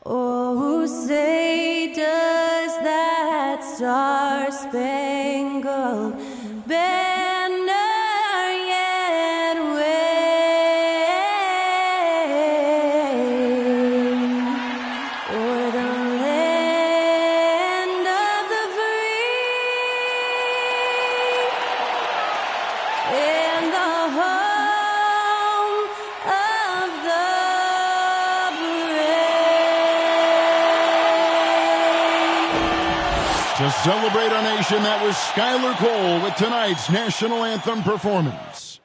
Oh, say does that star-spangled banner yet wave o'er the land of the free and the home of the To celebrate our nation, that was Skylar Cole with tonight's national anthem performance.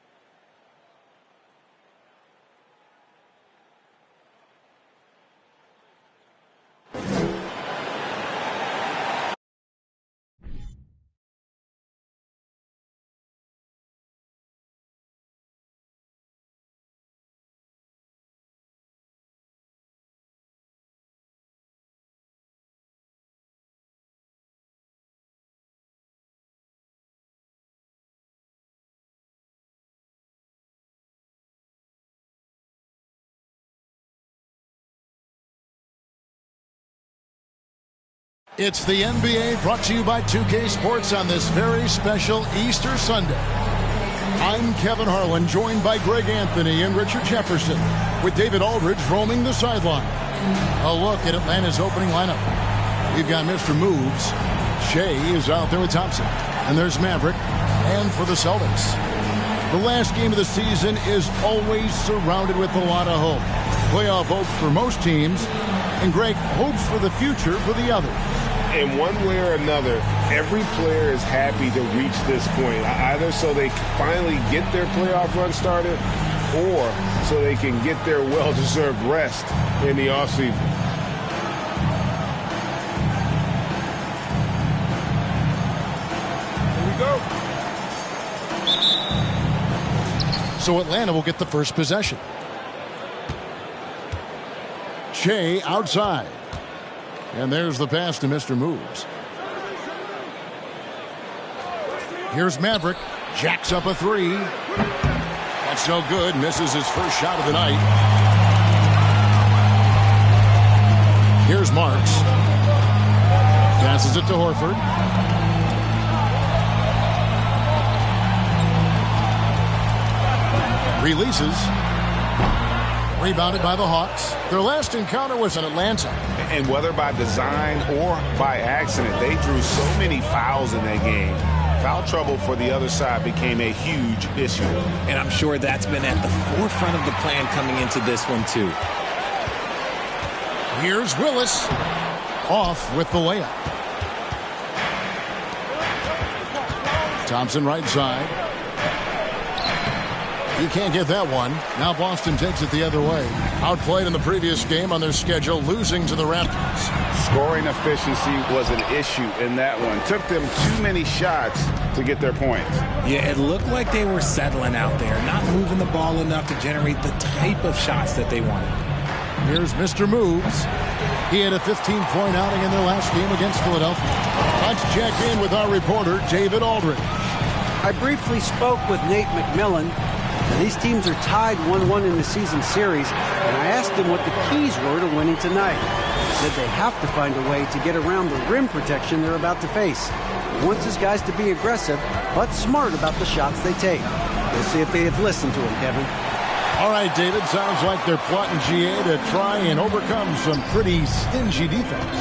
It's the NBA brought to you by 2K Sports on this very special Easter Sunday. I'm Kevin Harlan, joined by Greg Anthony and Richard Jefferson, with David Aldridge roaming the sideline. A look at Atlanta's opening lineup. We've got Mr. Moves. Shea is out there with Thompson. And there's Maverick. And for the Celtics, the last game of the season is always surrounded with a lot of hope. Playoff hopes for most teams, and Greg, hopes for the future for the others. In one way or another, every player is happy to reach this point, either so they finally get their playoff run started or so they can get their well-deserved rest in the offseason. Here we go. So Atlanta will get the first possession. Shea outside. And there's the pass to Mr. Moves. Here's Maverick. Jacks up a three. That's no good. Misses his first shot of the night. Here's Marks. Passes it to Horford. Releases. Rebounded by the Hawks. Their last encounter was in Atlanta. And whether by design or by accident, they drew so many fouls in that game. Foul trouble for the other side became a huge issue. And I'm sure that's been at the forefront of the plan coming into this one, too. Here's Willis. Off with the layup. Thompson right side. He can't get that one. Now Boston takes it the other way. Outplayed in the previous game on their schedule, losing to the Raptors. Scoring efficiency was an issue in that one. Took them too many shots to get their points. Yeah, it looked like they were settling out there, not moving the ball enough to generate the type of shots that they wanted. Here's Mr. Moves. He had a 15-point outing in their last game against Philadelphia. Let's check in with our reporter, David Aldridge. I briefly spoke with Nate McMillan. These teams are tied 1-1 in the season series, and I asked him what the keys were to winning tonight. He said they have to find a way to get around the rim protection they're about to face. He wants his guys to be aggressive, but smart about the shots they take. We'll see if they have listened to him, Kevin. All right, David, sounds like they're plotting GA to try and overcome some pretty stingy defense.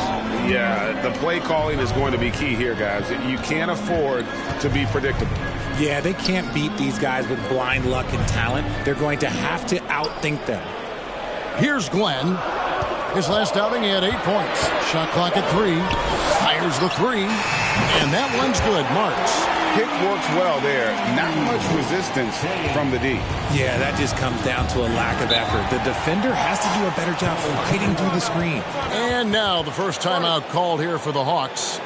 Yeah, the play calling is going to be key here, guys. You can't afford to be predictable. Yeah, they can't beat these guys with blind luck and talent. They're going to have to outthink them. Here's Glenn. His last outing, he had 8 points. Shot clock at 3. Fires the 3. And that one's good. Marks. Pick works well there. Not much resistance from the D. Yeah, that just comes down to a lack of effort. The defender has to do a better job fighting through the screen. And now the first timeout called here for the Hawks.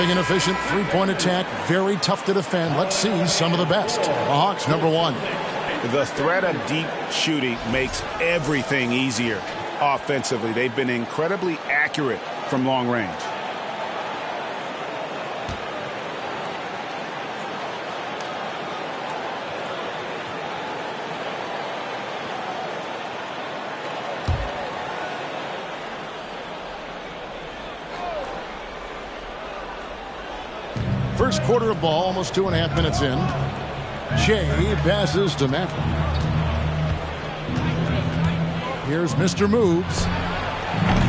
An efficient three-point attack, very tough to defend. Let's see some of the best. The Hawks, number 1. The threat of deep shooting makes everything easier. offensively. They've been incredibly accurate from long range. First quarter of ball, almost 2.5 minutes in. Shea passes to Maverick. Here's Mr. Moves.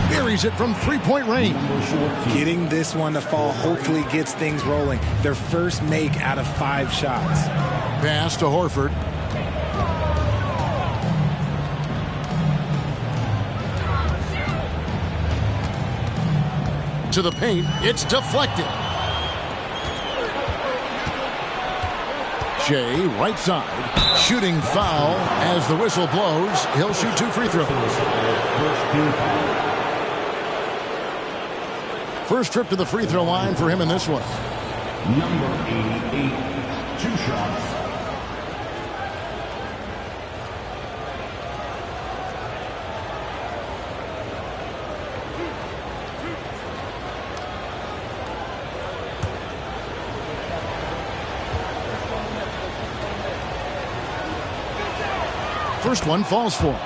Buries it from three-point range. Getting this one to fall hopefully gets things rolling. Their first make out of 5 shots. Pass to Horford. To the paint. It's deflected. Shea, right side, shooting foul as the whistle blows. He'll shoot 2 free throws. First trip to the free throw line for him in this one. Number 88, 2 shots. First one falls for him.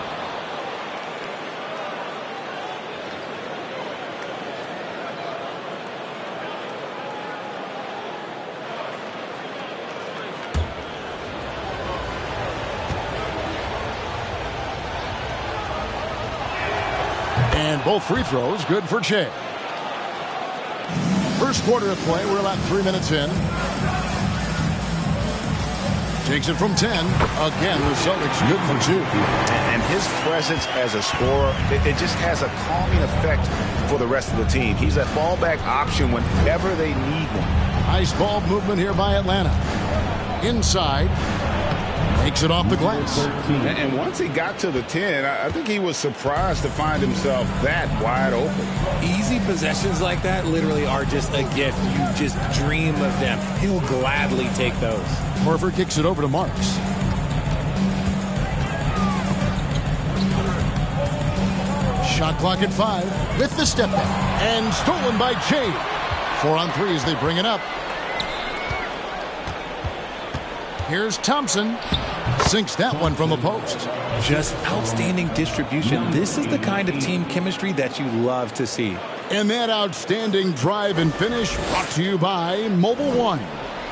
And both free throws good for Shea. First quarter of play, we're about 3 minutes in. Takes it from 10. Again, the Celtics good for 2. And his presence as a scorer, it just has a calming effect for the rest of the team. He's a fallback option whenever they need one. Nice ball movement here by Atlanta. Inside. Takes it off the glass. And once he got to the 10, I think he was surprised to find himself that wide open. Easy possessions like that literally are just a gift. You just dream of them. He'll gladly take those. Horford kicks it over to Marks. Shot clock at 5 with the step back. And stolen by Shea. 4 on 3 as they bring it up. Here's Thompson. Sinks that one from the post. Just outstanding distribution. This is the kind of team chemistry that you love to see. And that outstanding drive and finish brought to you by Mobile One.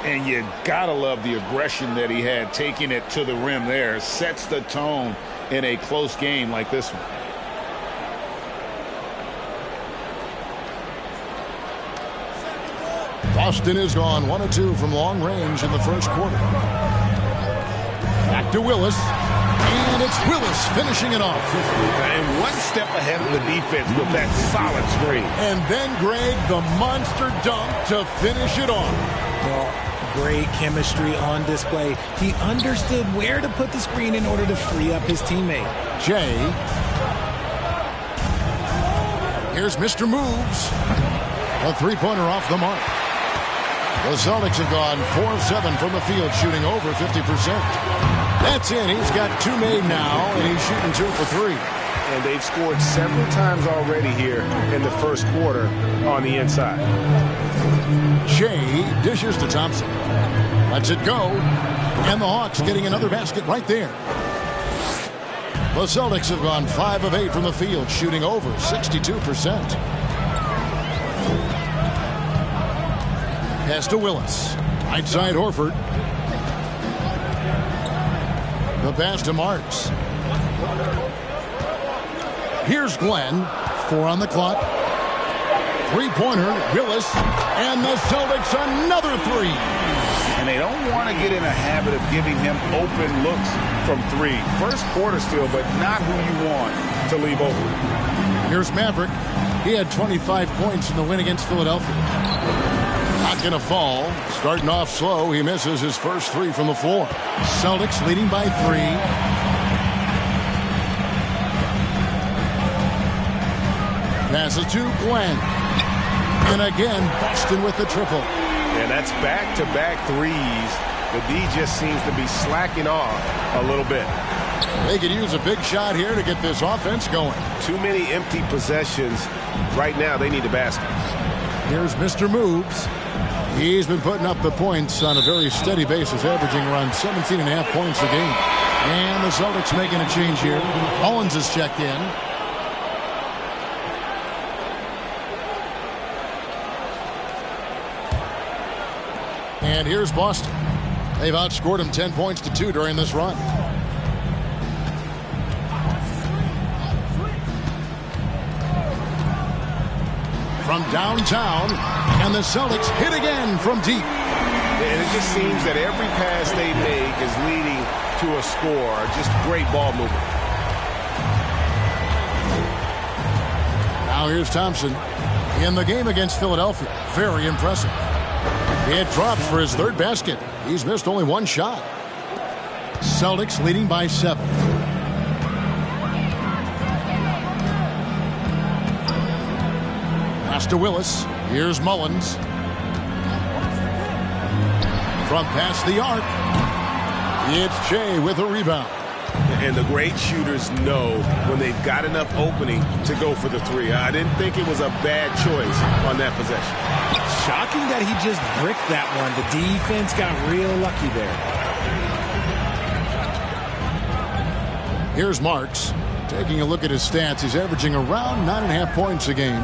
And you gotta love the aggression that he had taking it to the rim there. Sets the tone in a close game like this one. Boston is gone 1 of 2 from long range in the first quarter. Back to Willis. And it's Willis finishing it off. And one step ahead of the defense with that solid screen. And then Greg, the monster dunk to finish it off. Well, great chemistry on display. He understood where to put the screen in order to free up his teammate. Shea. Here's Mr. Moves. A three-pointer off the mark. The Celtics have gone 4 of 7 from the field, shooting over 50%. That's in. He's got 2 made now, and he's shooting 2 for 3. And they've scored several times already here in the first quarter on the inside. Shea dishes to Thompson. Lets it go. And the Hawks getting another basket right there. The Celtics have gone 5 of 8 from the field, shooting over 62%. Pass to Willis. Right side Horford. The pass to Marks. Here's Glenn. 4 on the clock. Three-pointer, Willis. And the Celtics another 3. And they don't want to get in a habit of giving him open looks from 3. First quarter still, but not who you want to leave open. Here's Maverick. He had 25 points in the win against Philadelphia. Not going to fall. Starting off slow, he misses his first 3 from the floor. Celtics leading by 3. Passes to Glenn. And again, Boston with the triple. And that's back-to-back threes. The D just seems to be slacking off a little bit. They could use a big shot here to get this offense going. Too many empty possessions. Right now, they need a basket. Here's Mr. Moves. He's been putting up the points on a very steady basis, averaging around 17.5 points a game. And the Celtics making a change here. Owens is checked in. And here's Boston. They've outscored them 10 points to 2 during this run. From downtown, and the Celtics hit again from deep. And it just seems that every pass they make is leading to a score. Just great ball movement. Now here's Thompson in the game against Philadelphia. Very impressive. It drops for his third basket. He's missed only one shot. Celtics leading by 7. Pass to Willis. Here's Mullins. From past the arc, it's Shea with a rebound. And the great shooters know when they've got enough opening to go for the three. I didn't think it was a bad choice on that possession. Shocking that he just bricked that one. The defense got real lucky there. Here's Marks. Taking a look at his stats, he's averaging around 9.5 points a game.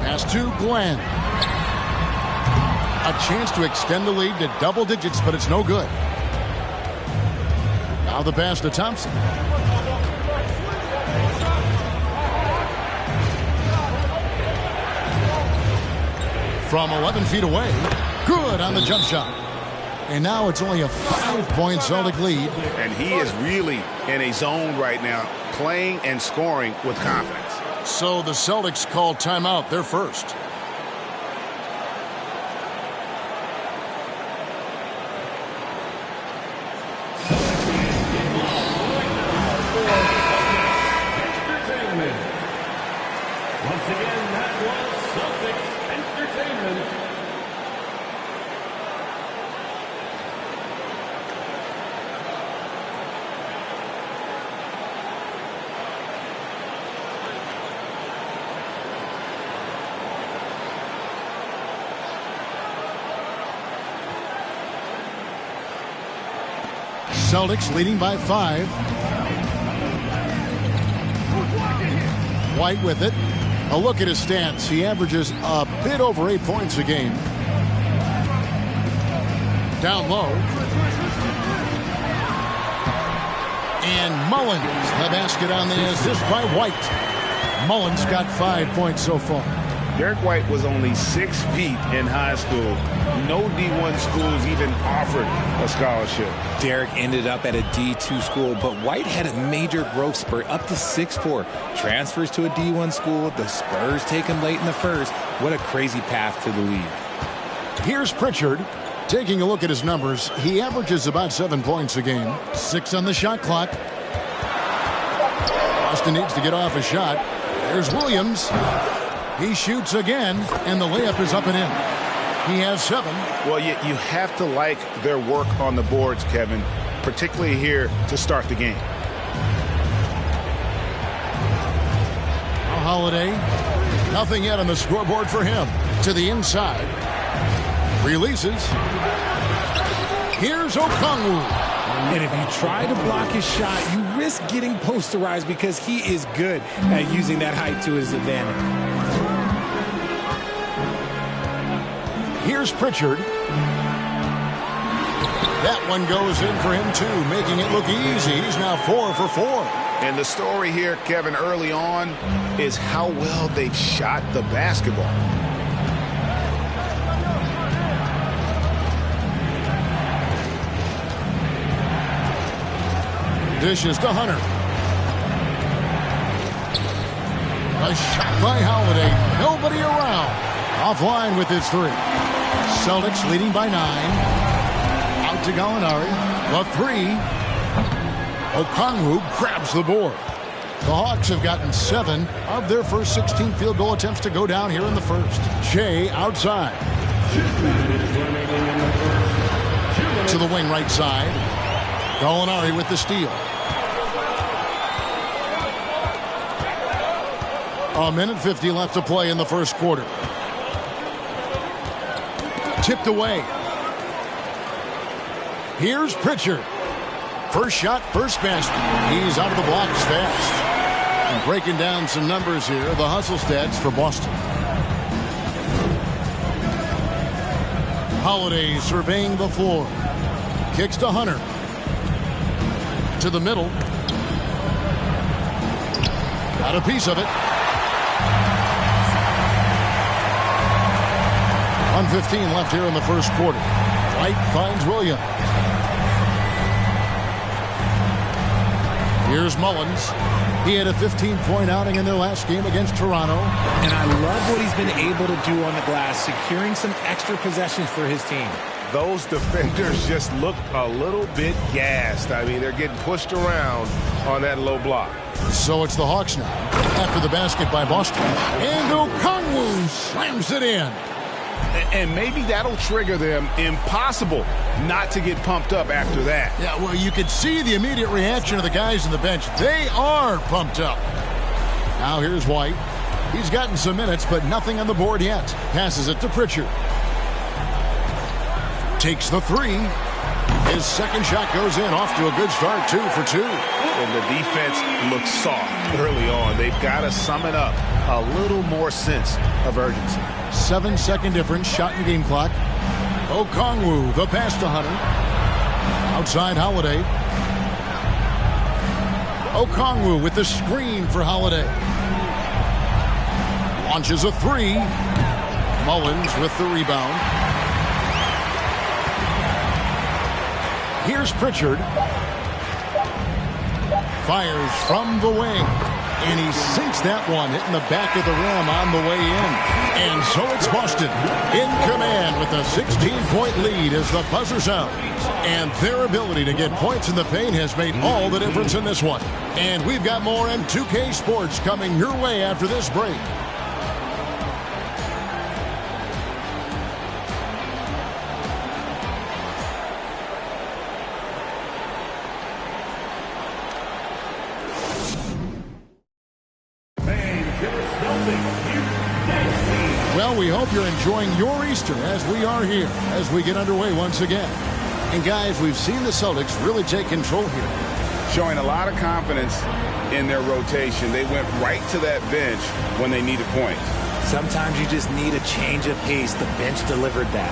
Pass to Glenn. A chance to extend the lead to double digits, but it's no good. Now the pass to Thompson. From 11 feet away. Good on the jump shot. And now it's only a 5-point Celtic lead. And he is really in a zone right now, playing and scoring with confidence. So the Celtics call timeout, their first. Once again, that was Celtics Entertainment. Celtics leading by 5. White with it. A look at his stats. He averages a bit over 8 points a game. Down low. And Mullins, the basket on the assist by White. Mullins got 5 points so far. Derek White was only 6 feet in high school. No D1 schools even offered a scholarship. Derek ended up at a D2 school, but White had a major growth spurt up to 6'4". Transfers to a D1 school. The Spurs take him late in the first. What a crazy path to the league. Here's Pritchard. Taking a look at his numbers, he averages about 7 points a game. 6 on the shot clock. Boston needs to get off a shot. There's Williams. He shoots again, and the layup is up and in. He has 7. Well, you have to like their work on the boards, Kevin, particularly here to start the game. Holiday, nothing yet on the scoreboard for him. To the inside. Releases. Here's Okongwu. And if you try to block his shot, you risk getting posterized because he is good at using that height to his advantage. Here's Pritchard. That one goes in for him, too, making it look easy. He's now 4 for 4. And the story here, Kevin, early on is how well they've shot the basketball. Dishes to Hunter. A shot by Holiday. Nobody around. Offline with his 3. Celtics leading by 9. Out to Gallinari. The 3. Okongwu grabs the board. The Hawks have gotten 7 of their first 16 field goal attempts to go down here in the first. Shea outside. To the wing right side. Gallinari with the steal. 1:50 left to play in the first quarter. Tipped away. Here's Pritchard. First shot, first basket. He's out of the blocks fast. And breaking down some numbers here, the hustle stats for Boston. Holiday surveying the floor. Kicks to Hunter. To the middle. Got a piece of it. 1:15 left here in the first quarter. White finds Williams. Here's Mullins. He had a 15-point outing in their last game against Toronto. And I love what he's been able to do on the glass, securing some extra possessions for his team. Those defenders just look a little bit gassed. I mean, they're getting pushed around on that low block. So it's the Hawks now after the basket by Boston. And Okongwu slams it in. And maybe that'll trigger them. Impossible not to get pumped up after that. Yeah, well, you could see the immediate reaction of the guys on the bench. They are pumped up. Now here's White. He's gotten some minutes, but nothing on the board yet. Passes it to Pritchard. Takes the three. His second shot goes in. Off to a good start, 2 for 2. And the defense looks soft early on. They've got to sum it up. A little more sense of urgency. 7-second difference, shot and game clock. Okongwu, the pass to Hunter. Outside Holiday. Okongwu with the screen for Holiday. Launches a three. Mullins with the rebound. Here's Pritchard. Fires from the wing. And he sinks that one, hitting the back of the rim on the way in. And so it's Boston in command with a 16-point lead as the buzzer sounds. And their ability to get points in the paint has made all the difference in this one. And we've got more in 2K Sports coming your way after this break. Well, we hope you're enjoying your Easter as we are here, as we get underway once again. And guys, we've seen the Celtics really take control here. Showing a lot of confidence in their rotation. They went right to that bench when they needed points. Sometimes you just need a change of pace. The bench delivered that.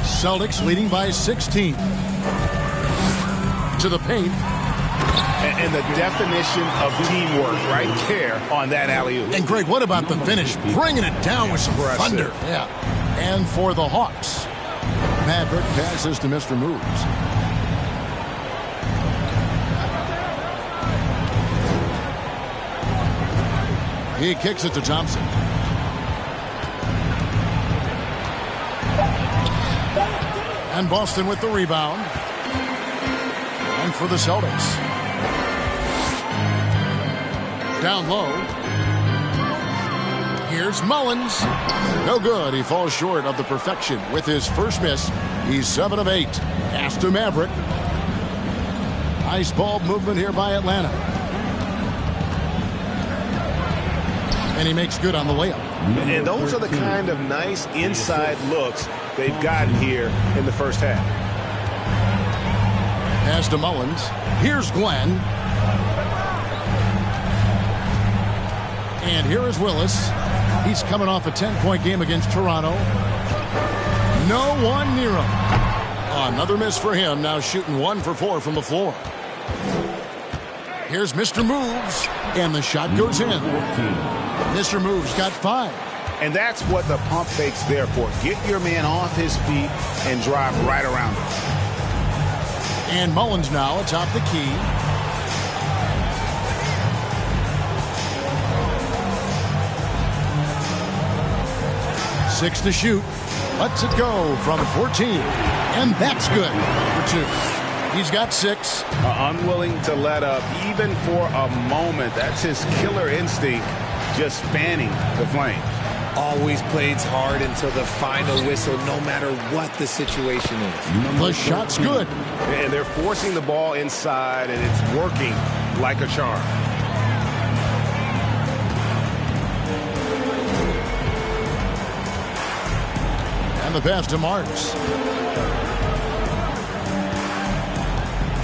Celtics leading by 16. To the paint. And the definition of teamwork right there on that alley-oop. And Greg, what about the finish? Bringing it down with some thunder. Yeah. And for the Hawks, Maverick passes to Mr. Moves. He kicks it to Thompson. And Boston with the rebound. And for the Celtics. Down low. Here's Mullins. No good. He falls short of the perfection with his first miss. He's 7 of 8. Pass to Maverick. Nice ball movement here by Atlanta. And he makes good on the layup. And those are the kind of nice inside looks they've gotten here in the first half. Pass to Mullins. Here's Glenn. And here is Willis. He's coming off a 10-point game against Toronto. No one near him. Another miss for him. Now shooting 1 for 4 from the floor. Here's Mr. Moves. And the shot goes in. Mr. Moves got 5. And that's what the pump fake's there for. Get your man off his feet and drive right around him. And Mullins now atop the key. Six to shoot. Lets it go from 14. And that's good for 2. He's got 6. Unwilling to let up even for a moment. That's his killer instinct, just fanning the flames. Always plays hard until the final whistle, no matter what the situation is. The shot's good. And they're forcing the ball inside, and it's working like a charm. And the pass to Marks.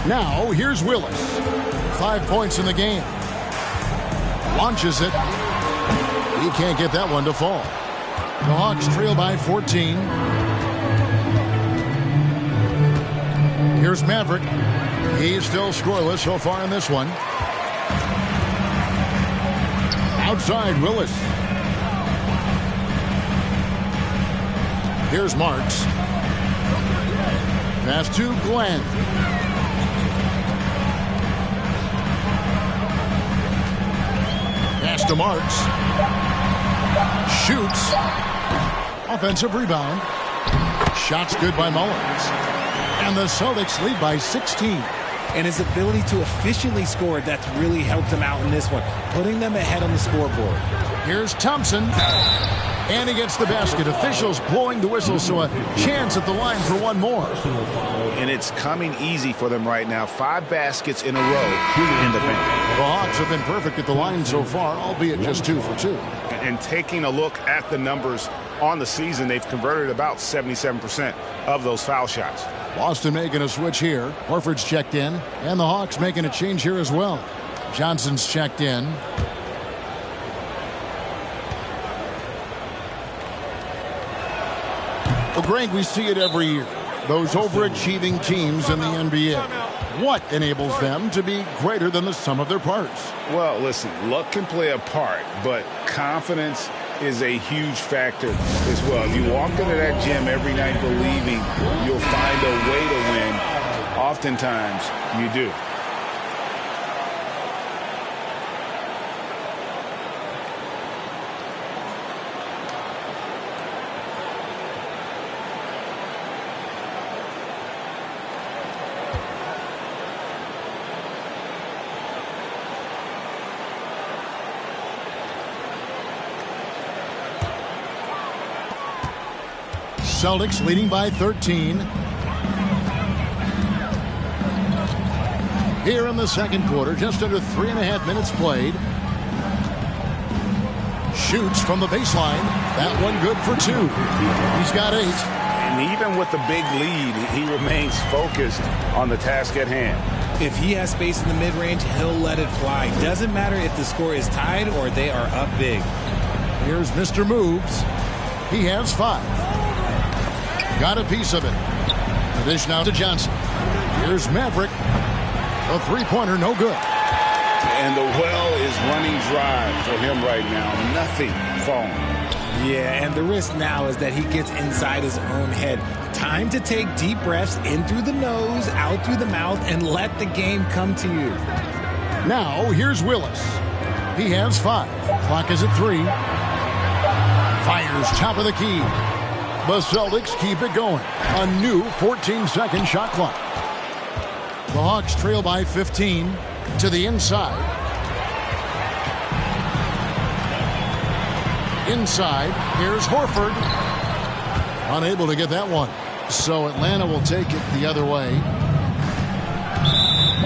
Now, here's Willis. 5 points in the game. Launches it. He can't get that one to fall. The Hawks trail by 14. Here's Maverick. He's still scoreless so far in this one. Outside, Willis. Here's Marks. Pass to Glenn. Pass to Marks. Shoots. Offensive rebound. Shot's good by Mullins. And the Celtics lead by 16. And his ability to efficiently score, that's really helped him out in this one, putting them ahead on the scoreboard. Here's Thompson. And he gets the basket. Officials blowing the whistle, so a chance at the line for one more. And it's coming easy for them right now. 5 baskets in a row in the paint. The Hawks have been perfect at the line so far, albeit just 2 for 2. And taking a look at the numbers on the season, they've converted about 77% of those foul shots. Boston making a switch here. Horford's checked in, and the Hawks making a change here as well. Johnson's checked in. Well, Greg, we see it every year. Those overachieving teams in the NBA. What enables them to be greater than the sum of their parts? Well, listen, luck can play a part, but confidence is a huge factor as well. If you walk into that gym every night believing you'll find a way to win, oftentimes you do. Celtics leading by 13. Here in the second quarter, just under 3.5 minutes played. Shoots from the baseline. That one good for 2. He's got 8. And even with the big lead, he remains focused on the task at hand. If he has space in the mid-range, he'll let it fly. Doesn't matter if the score is tied or they are up big. Here's Mr. Moves. He has 5. Got a piece of it. The dish now to Johnson. Here's Maverick. A three-pointer, no good. And the well is running dry for him right now. Nothing falling. Yeah, and the risk now is that he gets inside his own head. Time to take deep breaths in through the nose, out through the mouth, and let the game come to you. Now, here's Willis. He has 5. Clock is at 3. Fires top of the key. The Celtics keep it going. A new 14-second shot clock. The Hawks trail by 15 to the inside. Inside, here's Horford. Unable to get that one. So Atlanta will take it the other way.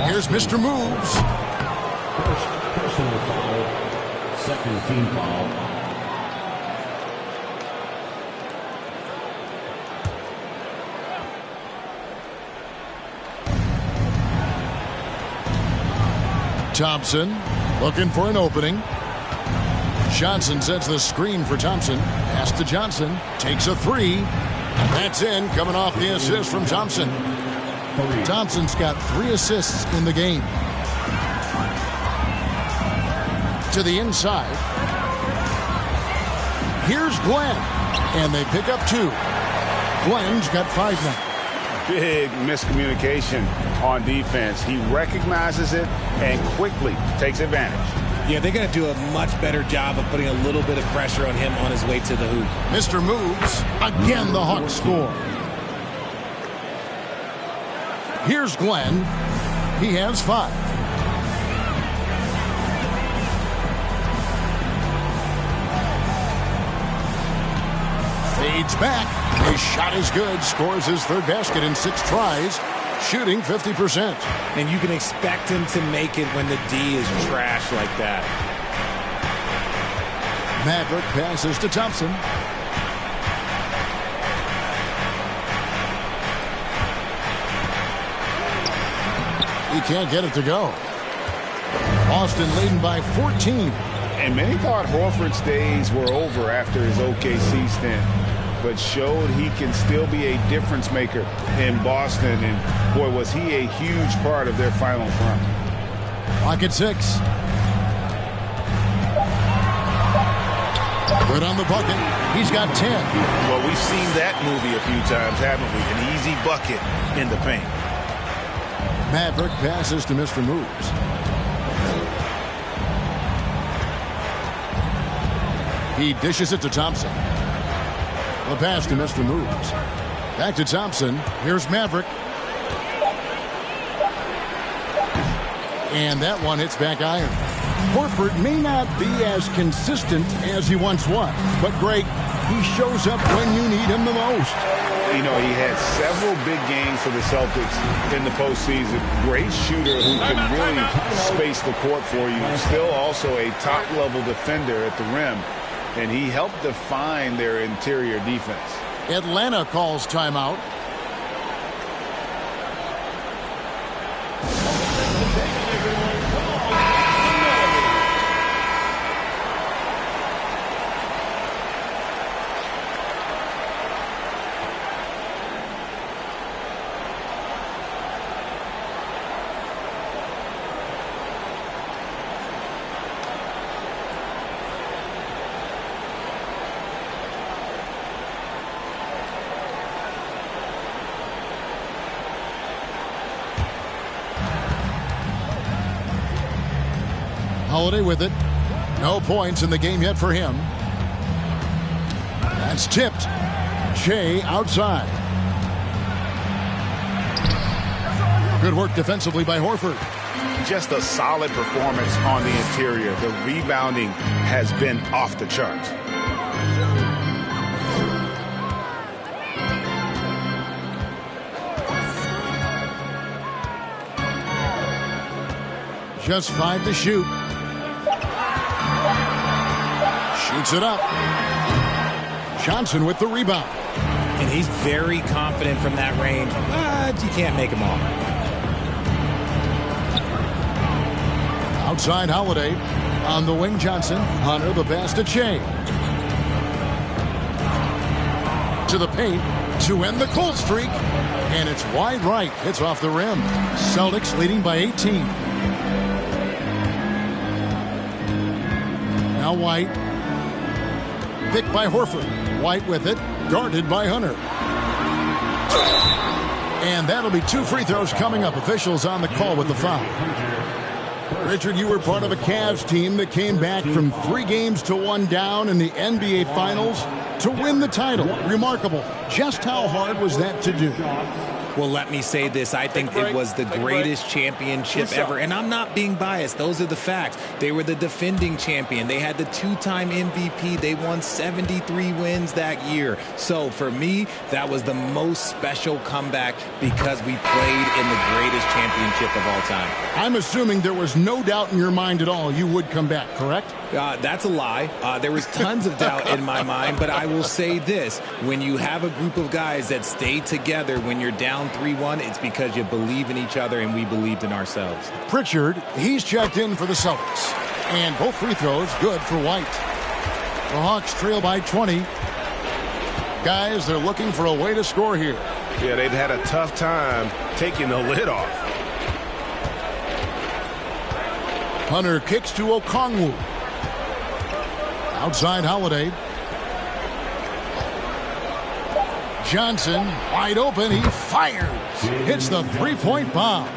Here's Mr. Moves. First personal foul. Second team foul. Thompson looking for an opening. Johnson sets the screen for Thompson. Pass to Johnson. Takes a 3. That's in, coming off the assist from Thompson. Thompson's got 3 assists in the game. To the inside. Here's Glenn. And they pick up 2. Glenn's got 5 now. Big miscommunication on defense. He recognizes it and quickly takes advantage. Yeah, they're going to do a much better job of putting a little bit of pressure on him on his way to the hoop. Mr. Moves. Again, the Hawks score. Here's Glenn. He has 5. Fades back. His shot is good. Scores his third basket in 6 tries. Shooting 50%. And you can expect him to make it when the D is trash like that. Maverick passes to Thompson. He can't get it to go. Boston leading by 14. And many thought Horford's days were over after his OKC stint, but showed he can still be a difference maker in Boston. And boy, was he a huge part of their final run. Clock at 6. Good on the bucket. He's got 10. Well, we've seen that movie a few times, haven't we? An easy bucket in the paint. Maverick passes to Mr. Moves. He dishes it to Thompson. The pass to Mr. Moves. Back to Thompson. Here's Maverick. And that one hits back iron. Horford may not be as consistent as he once was, but Greg, he shows up when you need him the most. You know, he had several big games for the Celtics in the postseason. Great shooter who can really space the court for you. Still also a top-level defender at the rim, and he helped define their interior defense. Atlanta calls timeout. Holiday with it. No points in the game yet for him. That's tipped. Shea outside. Good work defensively by Horford. Just a solid performance on the interior. The rebounding has been off the charts. Just 5 to shoot. Shoots it up. Johnson with the rebound. And he's very confident from that range, but you can't make him all. Outside Holiday. On the wing, Johnson. Hunter the pass to Shea. To the paint to end the cold streak. And it's wide right. It's off the rim. Celtics leading by 18. Now White. Picked by Horford. White with it. Guarded by Hunter. And that'll be 2 free throws coming up. Officials on the call with the foul. Richard, you were part of a Cavs team that came back from 3 games to 1 down in the NBA Finals to win the title. Remarkable. Just how hard was that to do? Well, let me say this. I think it was the greatest championship ever. And I'm not being biased. Those are the facts. They were the defending champion. They had the 2-time MVP. They won 73 wins that year. So for me, that was the most special comeback because we played in the greatest championship of all time. I'm assuming there was no doubt in your mind at all you would come back, correct? That's a lie. There was tons of doubt in my mind, but I will say this. When you have a group of guys that stay together when you're down 3-1, it's because you believe in each other and we believed in ourselves. Pritchard, he's checked in for the Celtics. And both free throws good for White. The Hawks trail by 20. Guys, they're looking for a way to score here. Yeah, they've had a tough time taking the lid off. Hunter kicks to Okongwu. Outside Holiday. Johnson wide open. He fires. Hits the three-point bomb.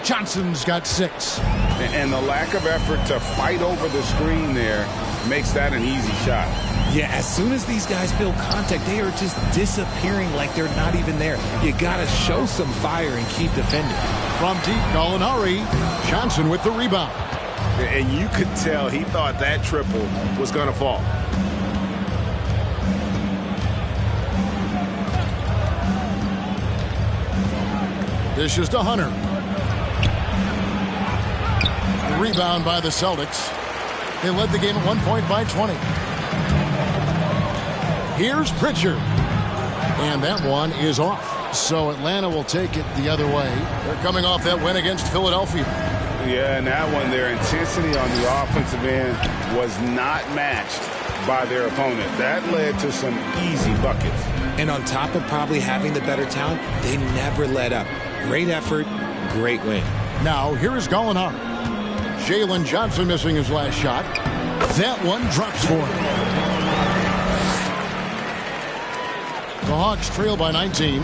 Johnson's got 6. And the lack of effort to fight over the screen there makes that an easy shot. Yeah, as soon as these guys feel contact, they are just disappearing like they're not even there. You got to show some fire and keep defending. From deep, Gallinari. Johnson with the rebound. And you could tell he thought that triple was going to fall. Dishes to Hunter. Rebound by the Celtics. They led the game at 1 point by 20. Here's Pritchard. And that one is off. So Atlanta will take it the other way. They're coming off that win against Philadelphia. Yeah, and that one, their intensity on the offensive end was not matched by their opponent. That led to some easy buckets. And on top of probably having the better talent, they never let up. Great effort, great win. Now, here is Gallinari. Jalen Johnson missing his last shot. That one drops for him. The Hawks trail by 19.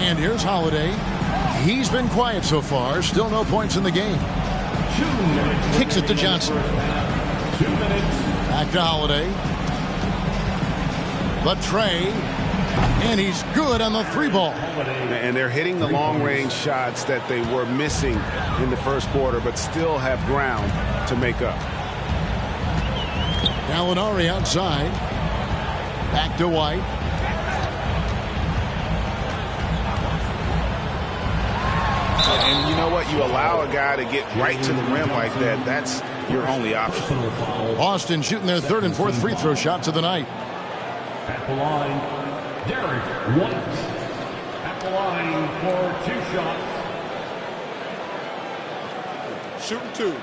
And here's Holiday. He's been quiet so far. Still no points in the game. Kicks it to Johnson. Back to Holiday. The tray. And he's good on the three ball. And they're hitting the long-range shots that they were missing in the first quarter, but still have ground to make up. Gallinari outside. Back to White. And you know what? You allow a guy to get right to the rim like that. That's your only option. Boston shooting their third and fourth free throw shots of the night. At the line, Derek White. At the line for 2 shots. Shooting 2.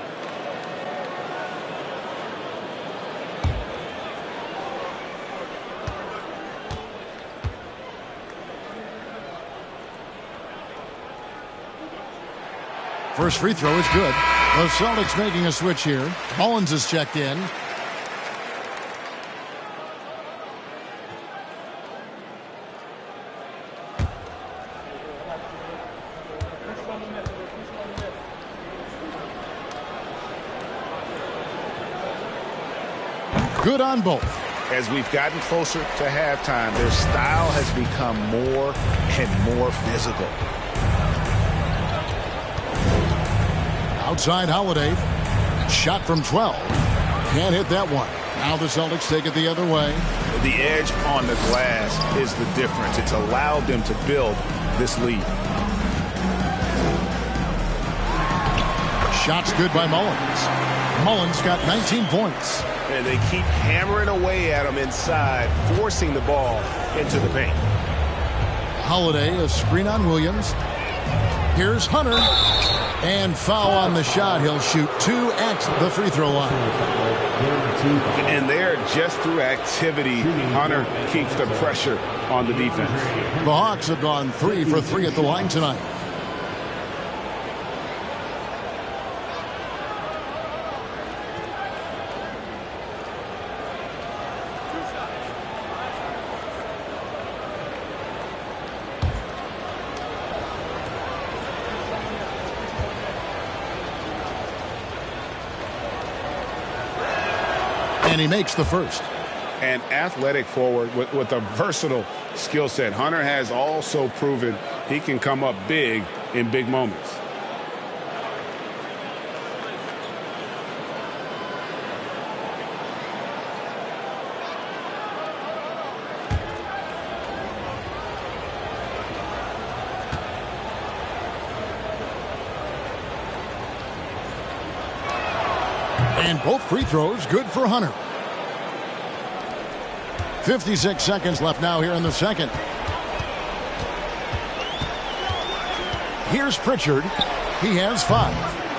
First free throw is good. The Celtics making a switch here. Mullins is checked in. Good on both. As we've gotten closer to halftime, their style has become more and more physical. Outside Holiday. Shot from 12. Can't hit that one. Now the Celtics take it the other way. The edge on the glass is the difference. It's allowed them to build this lead. Shot's good by Mullins. Mullins got 19 points. And they keep hammering away at him inside, forcing the ball into the paint. Holiday, a screen on Williams. Here's Hunter. And foul on the shot. He'll shoot 2 at the free throw line. And there, just through activity, Hunter keeps the pressure on the defense. The Hawks have gone 3 for 3 at the line tonight. And he makes the first. An athletic forward with a versatile skill set. Hunter has also proven he can come up big in big moments. And both free throws good for Hunter. 56 seconds left now here in the second. Here's Pritchard. He has 5.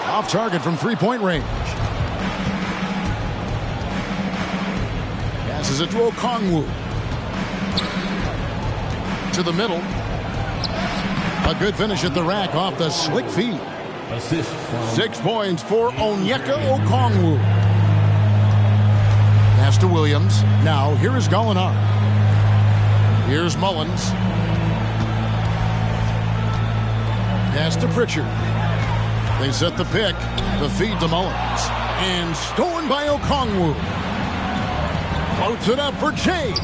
Off target from three-point range. Passes it to Okongwu. To the middle. A good finish at the rack off the slick feed. Assist from 6 points for Onyeka Okongwu. Pass to Williams. Now here is Gallinari. Here's Mullins. Pass to Pritchard. They set the pick. The feed to Mullins. And stolen by Okongwu. Floats it up for Jay.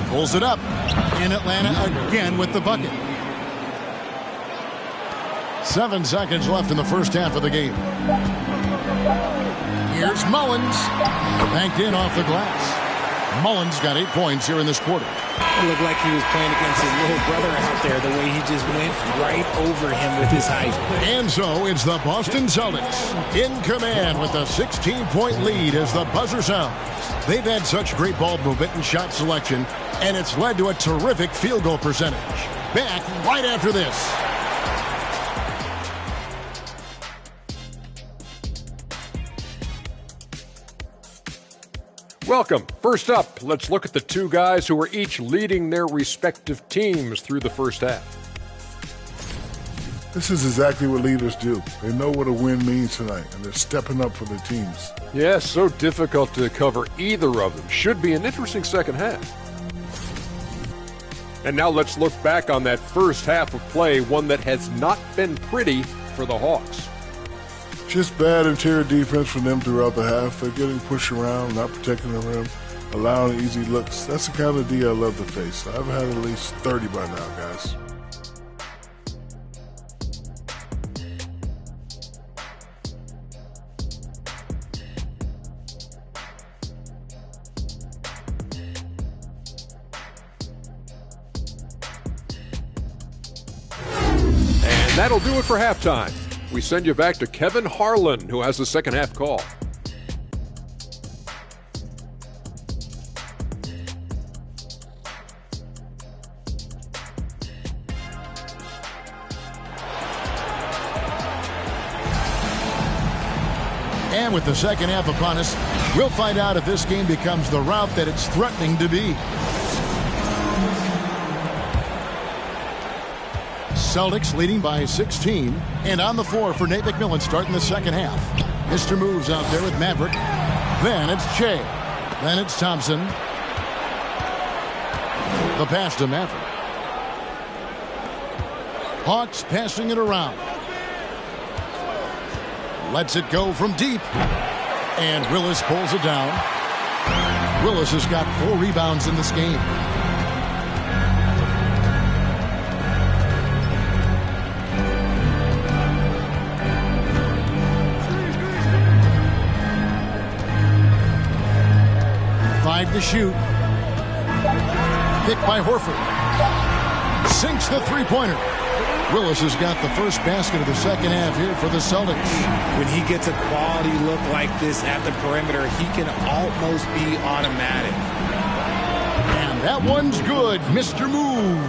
Pulls it up. In Atlanta again with the bucket. 7 seconds left in the first half of the game. Here's Mullins. Banked in off the glass. Mullins got 8 points here in this quarter. It looked like he was playing against his little brother out there, the way he just went right over him with his height. And so it's the Boston Celtics in command with a 16-point lead as the buzzer sounds. They've had such great ball movement and shot selection, and it's led to a terrific field goal percentage. Back right after this. Welcome. First up, let's look at the two guys who are each leading their respective teams through the first half. This is exactly what leaders do. They know what a win means tonight, and they're stepping up for their teams. Yes, so difficult to cover either of them. Should be an interesting second half. And now let's look back on that first half of play, one that has not been pretty for the Hawks. Just bad interior defense from them throughout the half. They're getting pushed around, not protecting the rim, allowing easy looks. That's the kind of D I love to face. I've had at least 30 by now, guys. And that'll do it for halftime. We send you back to Kevin Harlan, who has the second half call. And with the second half upon us, we'll find out if this game becomes the rout that it's threatening to be. Celtics leading by 16, and on the floor for Nate McMillan starting the second half. Mr. Moves out there with Maverick. Then it's Che. Then it's Thompson. The pass to Maverick. Hawks passing it around. Lets it go from deep. And Willis pulls it down. Willis has got 4 rebounds in this game. To shoot. Picked by Horford. Sinks the three-pointer. Willis has got the first basket of the second half here for the Celtics. When he gets a quality look like this at the perimeter, he can almost be automatic. And that one's good. Mr. Moves.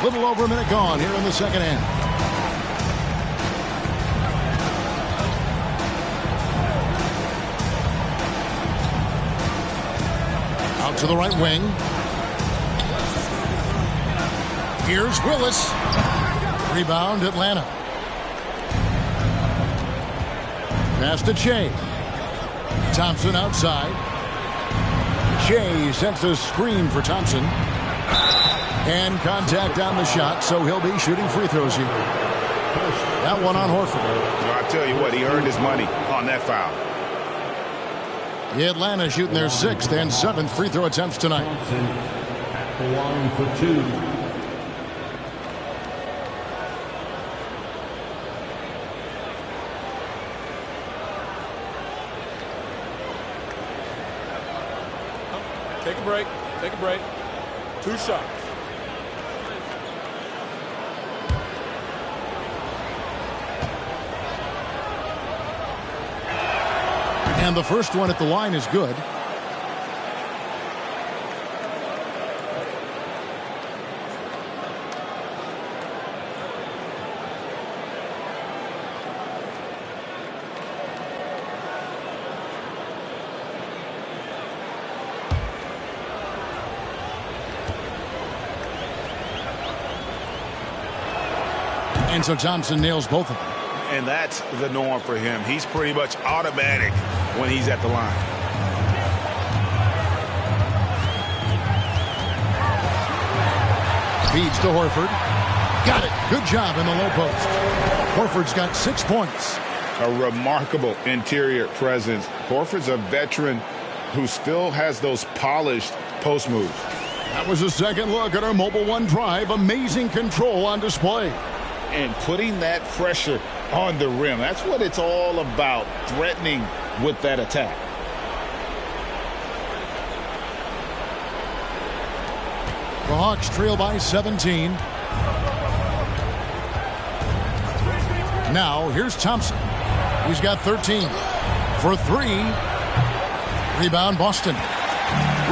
Little over a minute gone here in the second half. To the right wing. Here's Willis. Rebound, Atlanta. Pass to Che. Thompson outside. Che sends a screen for Thompson. And contact on the shot, so he'll be shooting free throws here. That one on Horford. Well, I tell you what, he earned his money on that foul. Atlanta shooting their 6th and 7th free throw attempts tonight. At the line for 2. Take a break. Take a break. 2 shots. And the first one at the line is good. And so Thompson nails both of them. And that's the norm for him. He's pretty much automatic when he's at the line. Feeds to Horford. Got it. Good job in the low post. Horford's got 6 points. A remarkable interior presence. Horford's a veteran who still has those polished post moves. That was a second look at our Mobile One Drive. Amazing control on display. and putting that pressure on the rim. That's what it's all about, threatening with that attack. The Hawks trail by 17. Now, here's Thompson. He's got 13. For 3. Rebound, Boston.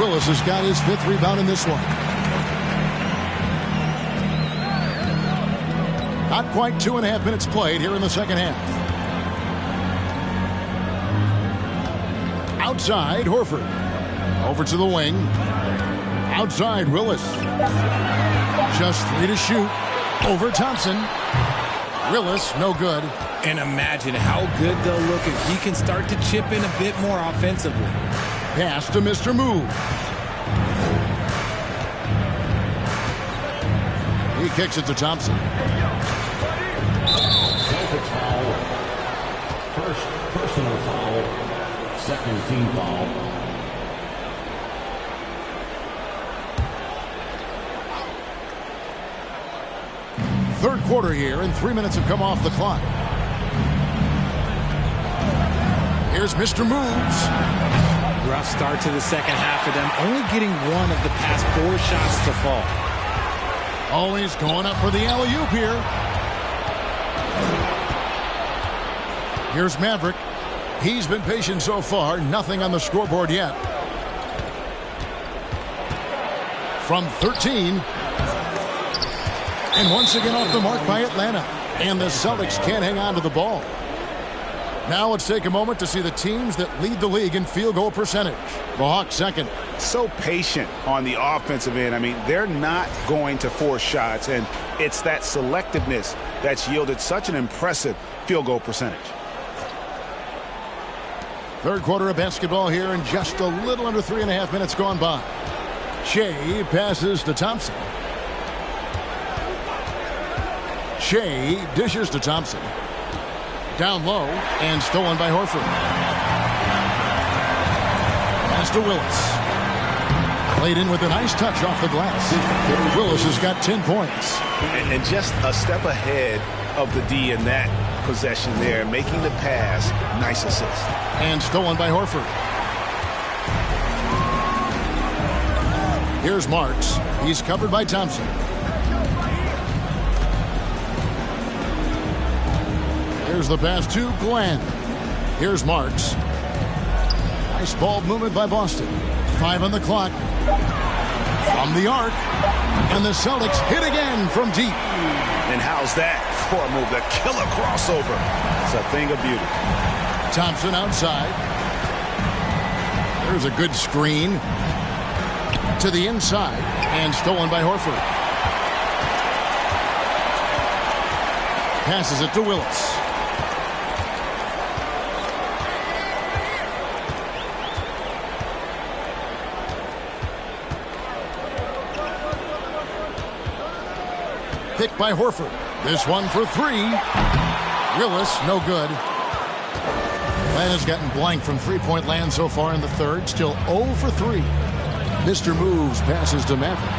Willis has got his 5th rebound in this one. Not quite 2.5 minutes played here in the second half. Outside, Horford. Over to the wing. Outside, Willis. Just 3 to shoot. Over Thompson. Willis, no good. And imagine how good they'll look if he can start to chip in a bit more offensively. Pass to Mr. Move. He kicks it to Thompson. Celtics foul. First personal foul. Second team foul. Third quarter here, and 3 minutes have come off the clock. Here's Mr. Moves. Rough start to the second half for them, only getting one of the past 4 shots to fall. Always going up for the alley-oop here. Here's Maverick. He's been patient so far, nothing on the scoreboard yet. From 13. And once again off the mark by Atlanta. And the Celtics can't hang on to the ball. Now let's take a moment to see the teams that lead the league in field goal percentage. The Hawks second. So patient on the offensive end. I mean, they're not going to force shots, and it's that selectiveness that's yielded such an impressive field goal percentage. Third quarter of basketball here, and just a little under 3.5 minutes gone by. Shea passes to Thompson. Shea dishes to Thompson. Down low and stolen by Horford. Pass to Willis. Played in with a nice touch off the glass. Willis has got 10 points. And just a step ahead of the D in that possession there, making the pass. Nice assist. And stolen by Horford. Here's Marks. He's covered by Thompson. Here's the pass to Glenn. Here's Marks. Nice ball movement by Boston. 5 on the clock. From the arc. And the Celtics hit again from deep. And how's that for a move? The killer crossover. It's a thing of beauty. Thompson outside. There's a good screen. To the inside. And stolen by Horford. Passes it to Willis. Picked by Horford. This one for 3. Willis, no good. Glenn has gotten blank from three-point land so far in the third. Still 0 for 3. Mr. Moves passes to Maverick.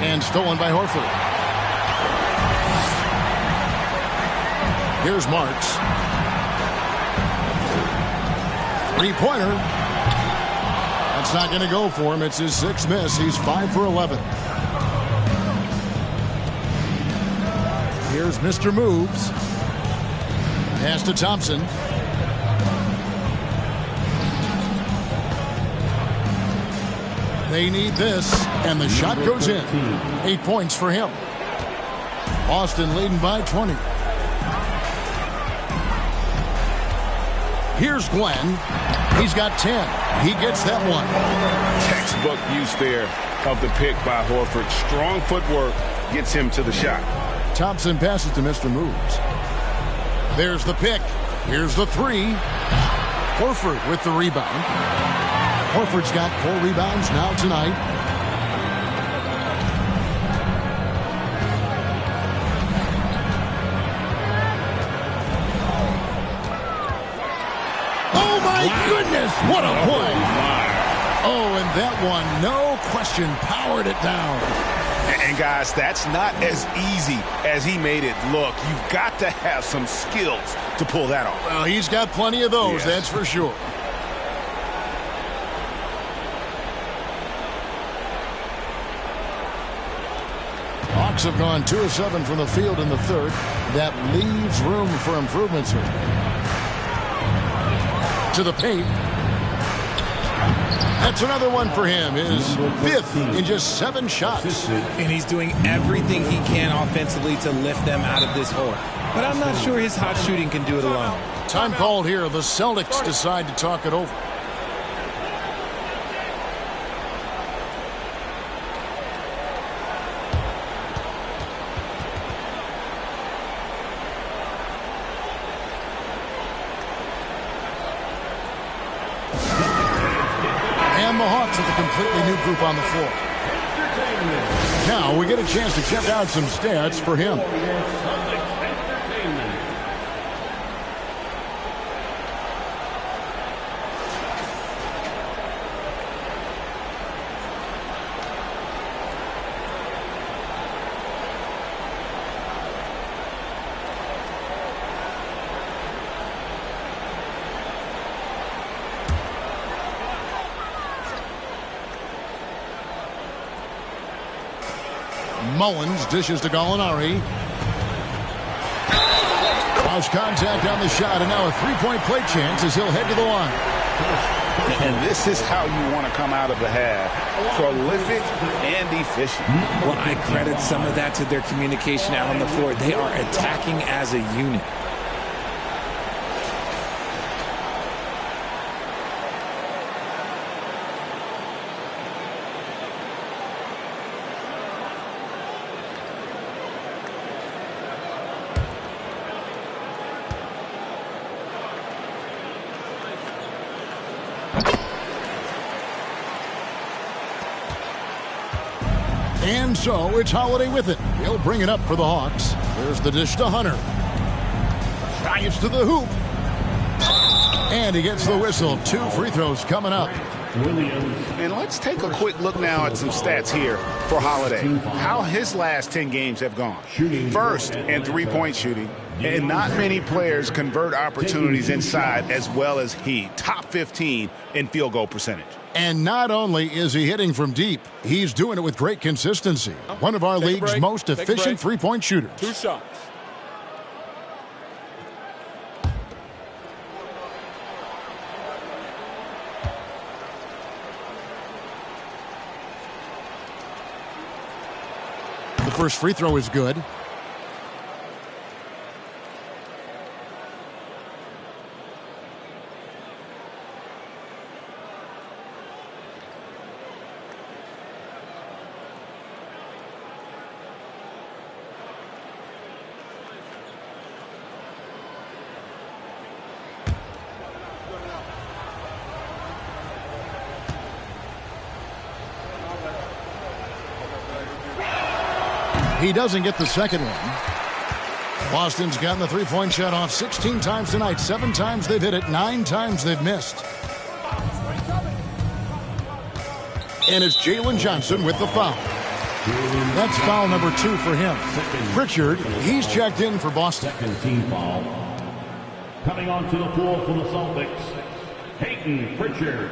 And stolen by Horford. Here's Marks. 3-pointer. That's not going to go for him. It's his 6th miss. He's 5 for 11. Here's Mr. Moves. Pass to Thompson. They need this, and the shot goes in. 8 points for him. Boston leading by 20. Here's Glenn. He's got 10. He gets that one. Textbook use there of the pick by Horford. Strong footwork gets him to the shot. Thompson passes to Mr. Moves. There's the pick. Here's the 3. Horford with the rebound. Horford's got 4 rebounds now tonight. Oh, my goodness. What a play. Oh, and that one, no question, powered it down. And guys, that's not as easy as he made it look. You've got to have some skills to pull that off. Well, he's got plenty of those, that's for sure. Hawks have gone 2 of 7 from the field in the third. That leaves room for improvements here. To the paint. That's another one for him. His 5th in just 7 shots. And he's doing everything he can offensively to lift them out of this hole. But I'm not sure his hot shooting can do it alone. Time called here. The Celtics decide to talk it over. And the Hawks with a completely new group on the floor. Now we get a chance to check out some stats for him. Mullins dishes to Gallinari. Lost contact on the shot, and now a three-point play chance as he'll head to the line. And this is how you want to come out of the half. Prolific and efficient. Well, I credit some of that to their communication out on the floor. They are attacking as a unit. And so it's Holiday with it. He'll bring it up for the Hawks. There's the dish to Hunter. Drives to the hoop. And he gets the whistle. 2 free throws coming up. And let's take a quick look now at some stats here for Holiday. How his last 10 games have gone. First in three-point shooting. And not many players convert opportunities inside as well as he. Top 15 in field goal percentage. And not only is he hitting from deep, he's doing it with great consistency. One of our league's most efficient three-point shooters. 2 shots. The first free throw is good. He doesn't get the second one. Boston's gotten the three-point shot off 16 times tonight. 7 times they've hit it, 9 times they've missed. And it's Jalen Johnson with the foul. That's foul number 2 for him. Pritchard, he's checked in for Boston. Second team foul. Coming onto the floor for the Celtics, Peyton Pritchard.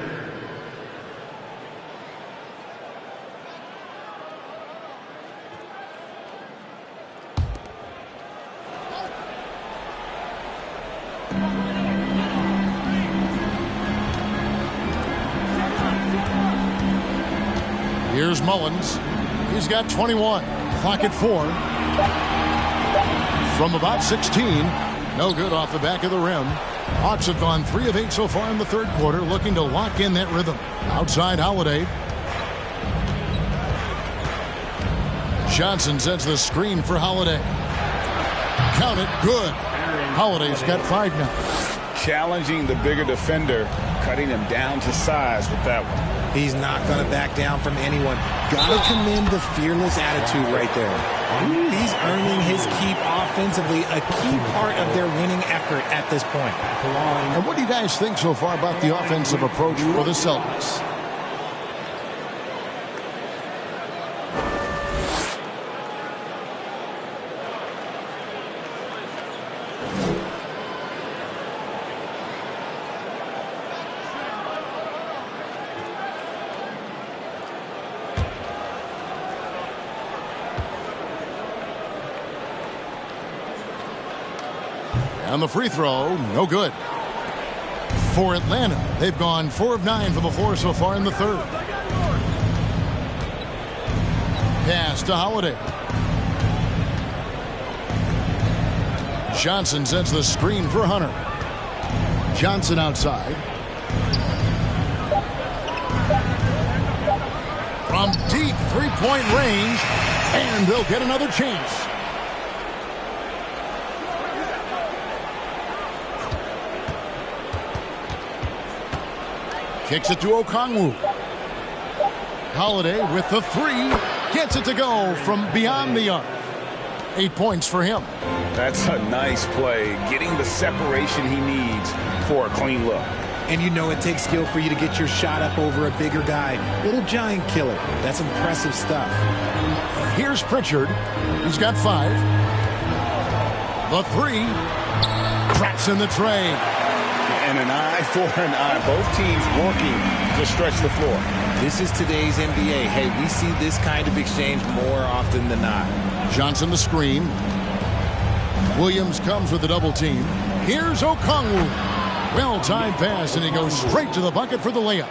Here's Mullins. He's got 21. Clock at 4. From about 16. No good off the back of the rim. Hawks have gone 3 of 8 so far in the third quarter, looking to lock in that rhythm. Outside Holiday. Johnson sets the screen for Holiday. Count it. Good. Holiday's got 5 now. Challenging the bigger defender, cutting him down to size with that one. He's not going to back down from anyone. Got to commend the fearless attitude right there. He's earning his keep offensively, a key part of their winning effort at this point. And what do you guys think so far about the offensive approach for the Celtics? On the free throw, no good. For Atlanta, they've gone 4 of 9 from the floor so far in the third. Pass to Holiday. Johnson sets the screen for Hunter. Johnson outside. From deep three-point range, and they'll get another chance. Kicks it to Okongwu. Holiday with the three. Gets it to go from beyond the arc. 8 points for him. That's a nice play. Getting the separation he needs for a clean look. And you know it takes skill for you to get your shot up over a bigger guy. Little giant killer. That's impressive stuff. Here's Pritchard. He's got 5. The three. Drops in the tray. And an eye for an eye. Both teams working to stretch the floor. This is today's NBA. Hey, we see this kind of exchange more often than not. Johnson the screen. Williams comes with the double team. Here's Okongwu. Well-timed pass, and he goes straight to the bucket for the layup.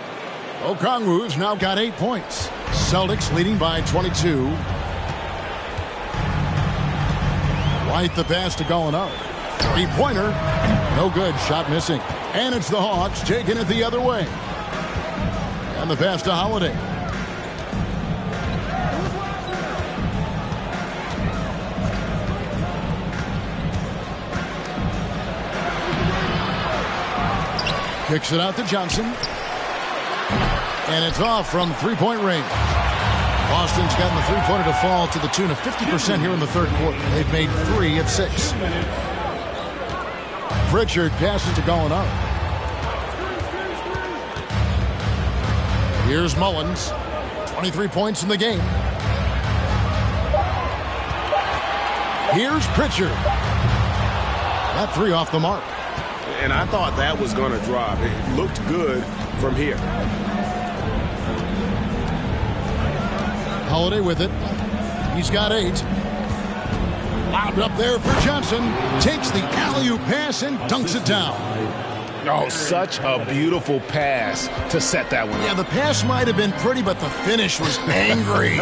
Okongwu's now got 8 points. Celtics leading by 22. White the pass to Gallinari. Three-pointer. No good. Shot missing. And it's the Hawks taking it the other way. And the pass to Holiday. Kicks it out to Johnson. And it's off from three-point range. Boston's gotten the three-pointer to fall to the tune of 50% here in the third quarter. They've made 3 of 6. Pritchard passes to Gallinari. Here's Mullins. 23 points in the game. Here's Pritchard. That 3 off the mark. And I thought that was going to drop. It looked good from here. Holiday with it. He's got 8. Lobbed up there for Johnson. Takes the alley-oop pass and dunks it down. Oh, such a beautiful pass to set that one up. Yeah, the pass might have been pretty, but the finish was angry.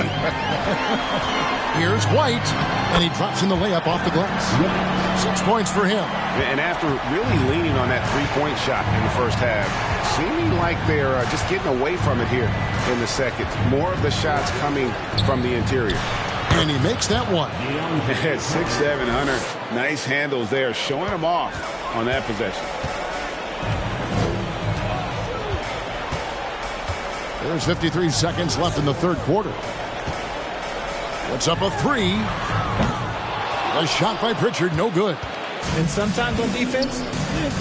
Here's White, and he drops in the layup off the glass. 6 points for him. And after really leaning on that three-point shot in the first half, seeming like they're just getting away from it here in the second. More of the shots coming from the interior. And he makes that one. At 6'7", Hunter. Nice handles there, showing him off on that possession. There's 53 seconds left in the third quarter. Puts up a 3. A shot by Pritchard, no good. And sometimes on defense,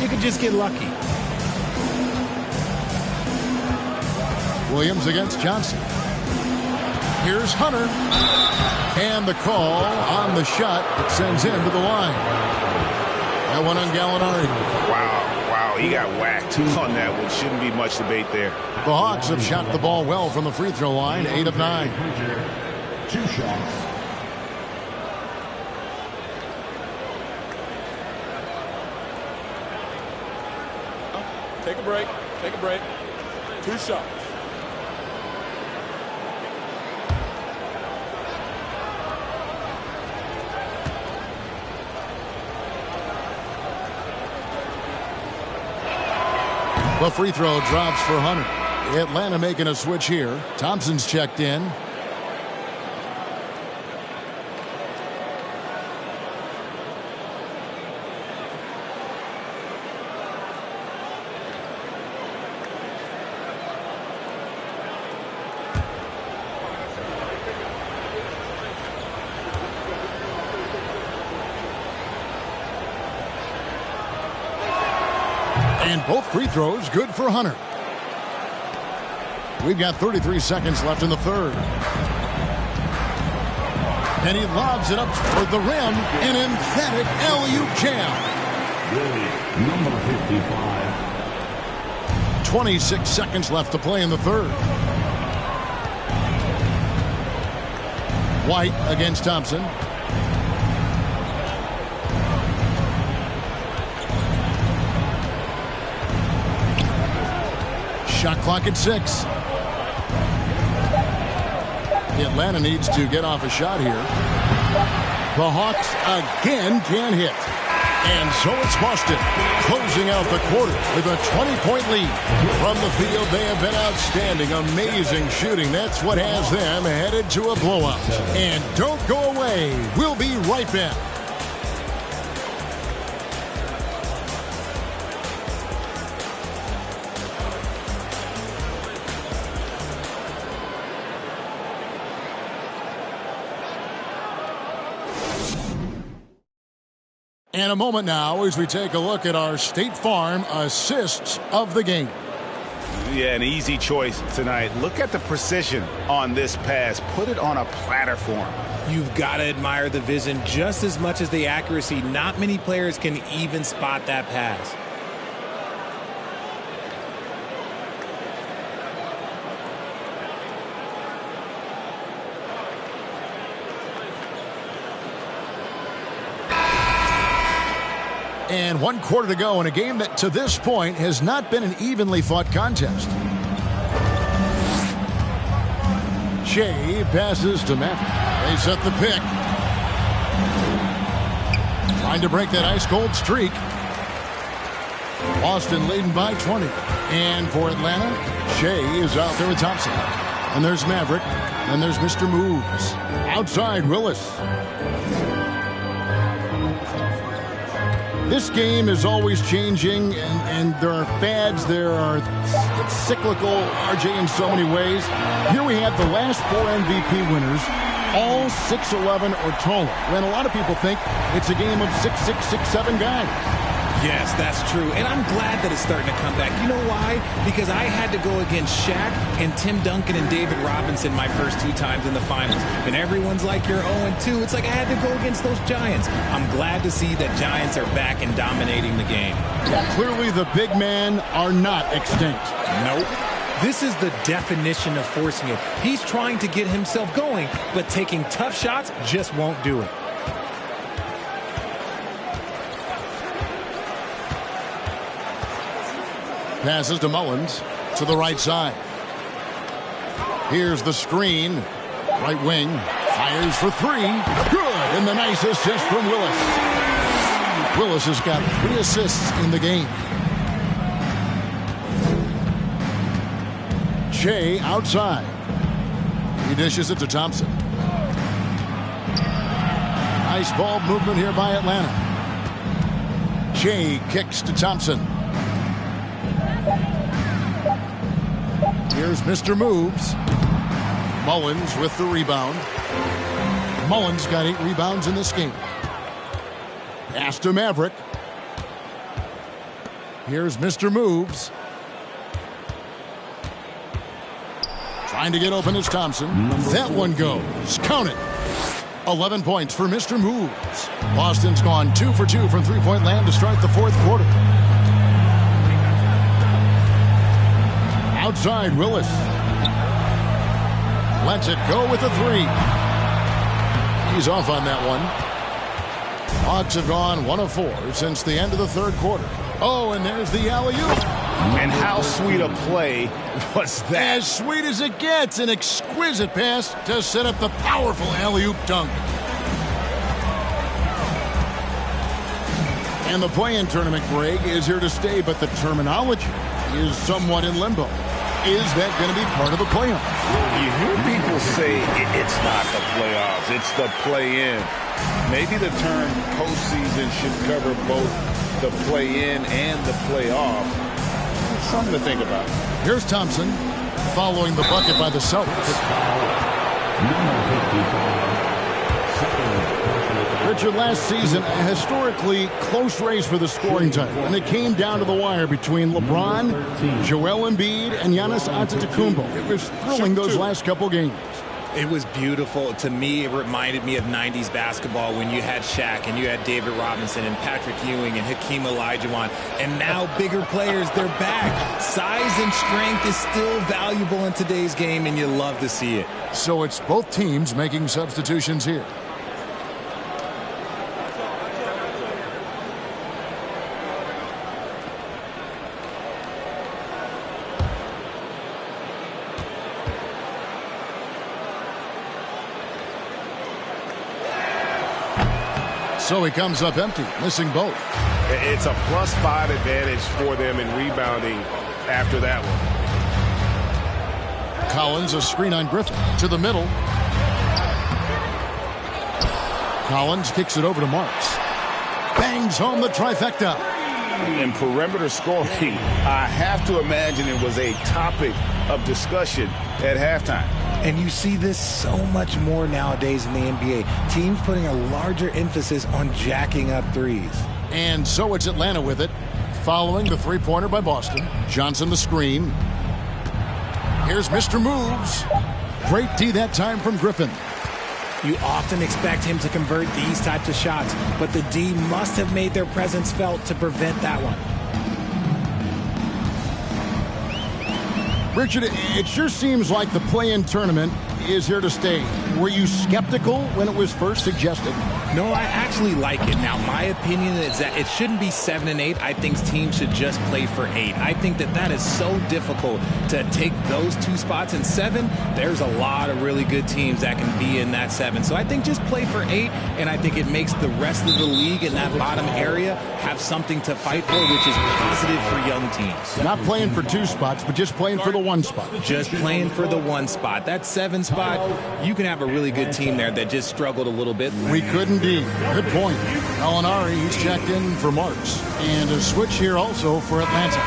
you can just get lucky. Williams against Johnson. Here's Hunter. And the call on the shot that sends him to the line. That one on Gallinari. Wow, he got whacked on that one. Shouldn't be much debate there. The Hawks have shot the ball well from the free throw line, 8 of 9. 2 shots. Take a break. Take a break. 2 shots. The free throw drops for Hunter. Atlanta making a switch here. Thompson's checked in. And both free throws good for Hunter. We've got 33 seconds left in the third. And he lobs it up toward the rim. An emphatic alley-oop jam. Number 55. 26 seconds left to play in the third. White against Thompson. Shot clock at 6. Atlanta needs to get off a shot here. The Hawks again can't hit. And so it's Boston closing out the quarter with a 20-point lead. From the field, they have been outstanding. Amazing shooting. That's what has them headed to a blowout. And don't go away. We'll be right back. And a moment now as we take a look at our State Farm assists of the game. Yeah, an easy choice tonight. Look at the precision on this pass. Put it on a platter for him. You've got to admire the vision just as much as the accuracy. Not many players can even spot that pass. And 1 quarter to go in a game that to this point has not been an evenly fought contest. Shea passes to Matt. They set the pick. Trying to break that ice cold streak. Boston leading by 20. And for Atlanta, Shea is out there with Thompson. And there's Maverick. And there's Mr. Moves. Outside Willis. This game is always changing, and there are fads, it's cyclical, RJ, in so many ways. Here we have the last 4 MVP winners, all 6'11" or taller, when a lot of people think it's a game of 6'6", 6'7" guys. Yes, that's true. And I'm glad that it's starting to come back. You know why? Because I had to go against Shaq and Tim Duncan and David Robinson my first 2 times in the finals. And everyone's like, you're 0-2. It's like I had to go against those Giants. I'm glad to see that Giants are back and dominating the game. Clearly the big men are not extinct. Nope. This is the definition of forcing it. He's trying to get himself going, but taking tough shots just won't do it. Passes to Mullins to the right side. Here's the screen. Right wing. Fires for 3. Good. And the nice assist from Willis. Willis has got 3 assists in the game. Shea outside. He dishes it to Thompson. Nice ball movement here by Atlanta. Shea kicks to Thompson. Here's Mr. Moves. Mullins with the rebound. Mullins got 8 rebounds in this game. Pass to Maverick. Here's Mr. Moves. Trying to get open is Thompson. That one goes. Count it. 11 points for Mr. Moves. Boston's gone 2 for 2 from three-point land to start the 4th quarter. Outside Willis. Lets it go with a 3. He's off on that one. Hawks have gone 1 of 4 since the end of the 3rd quarter. Oh, and there's the alley-oop. And how sweet a play was that? As sweet as it gets. An exquisite pass to set up the powerful alley-oop dunk. And the play-in tournament, Greg, is here to stay, but the terminology is somewhat in limbo. Is that going to be part of the playoffs? You hear people say it's not the playoffs, it's the play-in. Maybe the term postseason should cover both the play-in and the playoff. Something to think about. Here's Thompson following the bucket by the Celtics. Richard, last season, a historically close race for the scoring title, and it came down to the wire between LeBron, Joel Embiid, and Giannis Antetokounmpo. It was thrilling those last couple games. It was beautiful. To me, it reminded me of 90s basketball when you had Shaq and you had David Robinson and Patrick Ewing and Hakeem Olajuwon. And now bigger players, they're back. Size and strength is still valuable in today's game, and you love to see it. So it's both teams making substitutions here. So he comes up empty, missing both. It's a +5 advantage for them in rebounding after that one. Collins, a screen on Griffin to the middle. Collins kicks it over to Marks. Bangs home the trifecta. In perimeter scoring, I have to imagine it was a topic of discussion at halftime. And you see this so much more nowadays in the NBA. Teams putting a larger emphasis on jacking up threes. And so it's Atlanta with it. Following the three-pointer by Boston. Johnson the screen. Here's Mr. Moves. Great D that time from Griffin. You often expect him to convert these types of shots, but the D must have made their presence felt to prevent that one. Richard, it sure seems like the play-in tournament is here to stay. Were you skeptical when it was first suggested? No, I actually like it. Now, my opinion is that it shouldn't be 7 and 8. I think teams should just play for 8. I think that is so difficult to take those 2 spots. In 7, there's a lot of really good teams that can be in that 7. So I think just play for 8, and I think it makes the rest of the league in that bottom area have something to fight for, which is positive for young teams. Not playing for 2 spots, but just playing for the 1 spot. Just playing for the 1 spot. That 7 spot, you can have a really good team there that just struggled a little bit. We could indeed. Good point. Alinari, he's checked in for Marks. And a switch here also for Atlanta.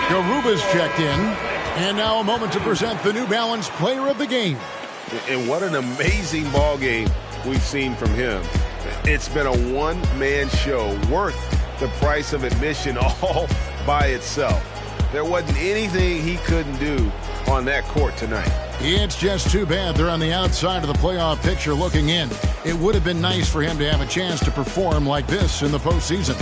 Garuba's checked in. And now a moment to present the New Balance Player of the Game. And what an amazing ball game we've seen from him. It's been a one-man show worth the price of admission all by itself. There wasn't anything he couldn't do on that court tonight. It's just too bad they're on the outside of the playoff picture looking in. It would have been nice for him to have a chance to perform like this in the postseason.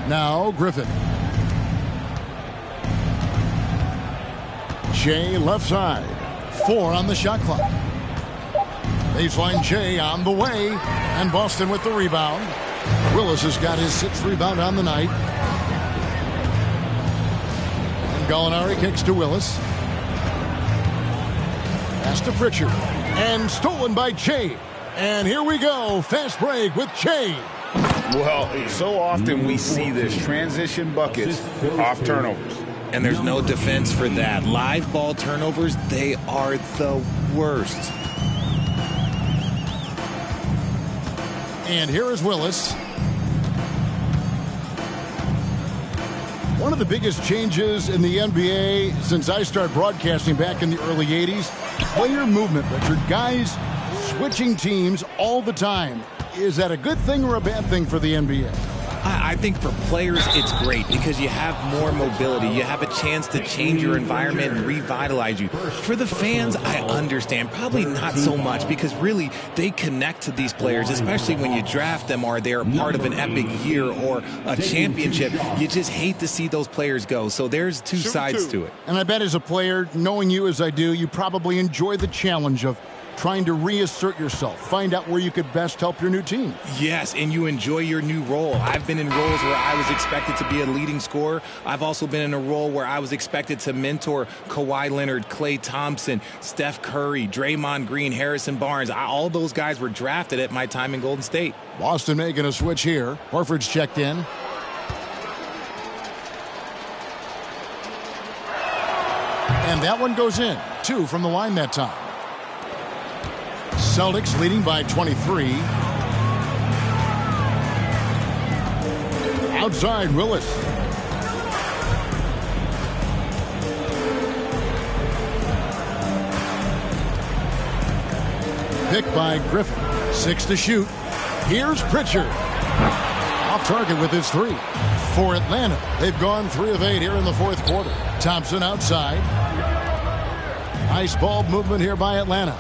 Now Griffin. Shea left side. 4 on the shot clock. Baseline Shea on the way. And Boston with the rebound. Willis has got his 6th rebound on the night. And Gallinari kicks to Willis. Pass to Pritchard. And stolen by Shea. And here we go. Fast break with Shea. Well, so often we see this transition buckets off turnovers. And there's no defense for that. Live ball turnovers, they are the worst. And here is Willis. One of the biggest changes in the NBA since I started broadcasting back in the early 80s, player movement, Richard. Guys switching teams all the time. Is that a good thing or a bad thing for the NBA? I think for players, it's great because you have more mobility. You have a chance to change your environment and revitalize you. For the fans, I understand. Probably not so much because really they connect to these players, especially when you draft them or they're part of an epic year or a championship. You just hate to see those players go. So there's two sides to it. And I bet as a player, knowing you as I do, you probably enjoy the challenge of trying to reassert yourself, find out where you could best help your new team. Yes, and you enjoy your new role. I've been in roles where I was expected to be a leading scorer. I've also been in a role where I was expected to mentor Kawhi Leonard, Klay Thompson, Steph Curry, Draymond Green, Harrison Barnes. All those guys were drafted at my time in Golden State. Boston making a switch here. Horford's checked in. And that one goes in. 2 from the line that time. Celtics leading by 23. Outside, Willis. Picked by Griffin. 6 to shoot. Here's Pritchard. Off target with his 3. For Atlanta, they've gone 3 of 8 here in the 4th quarter. Thompson outside. Nice ball movement here by Atlanta.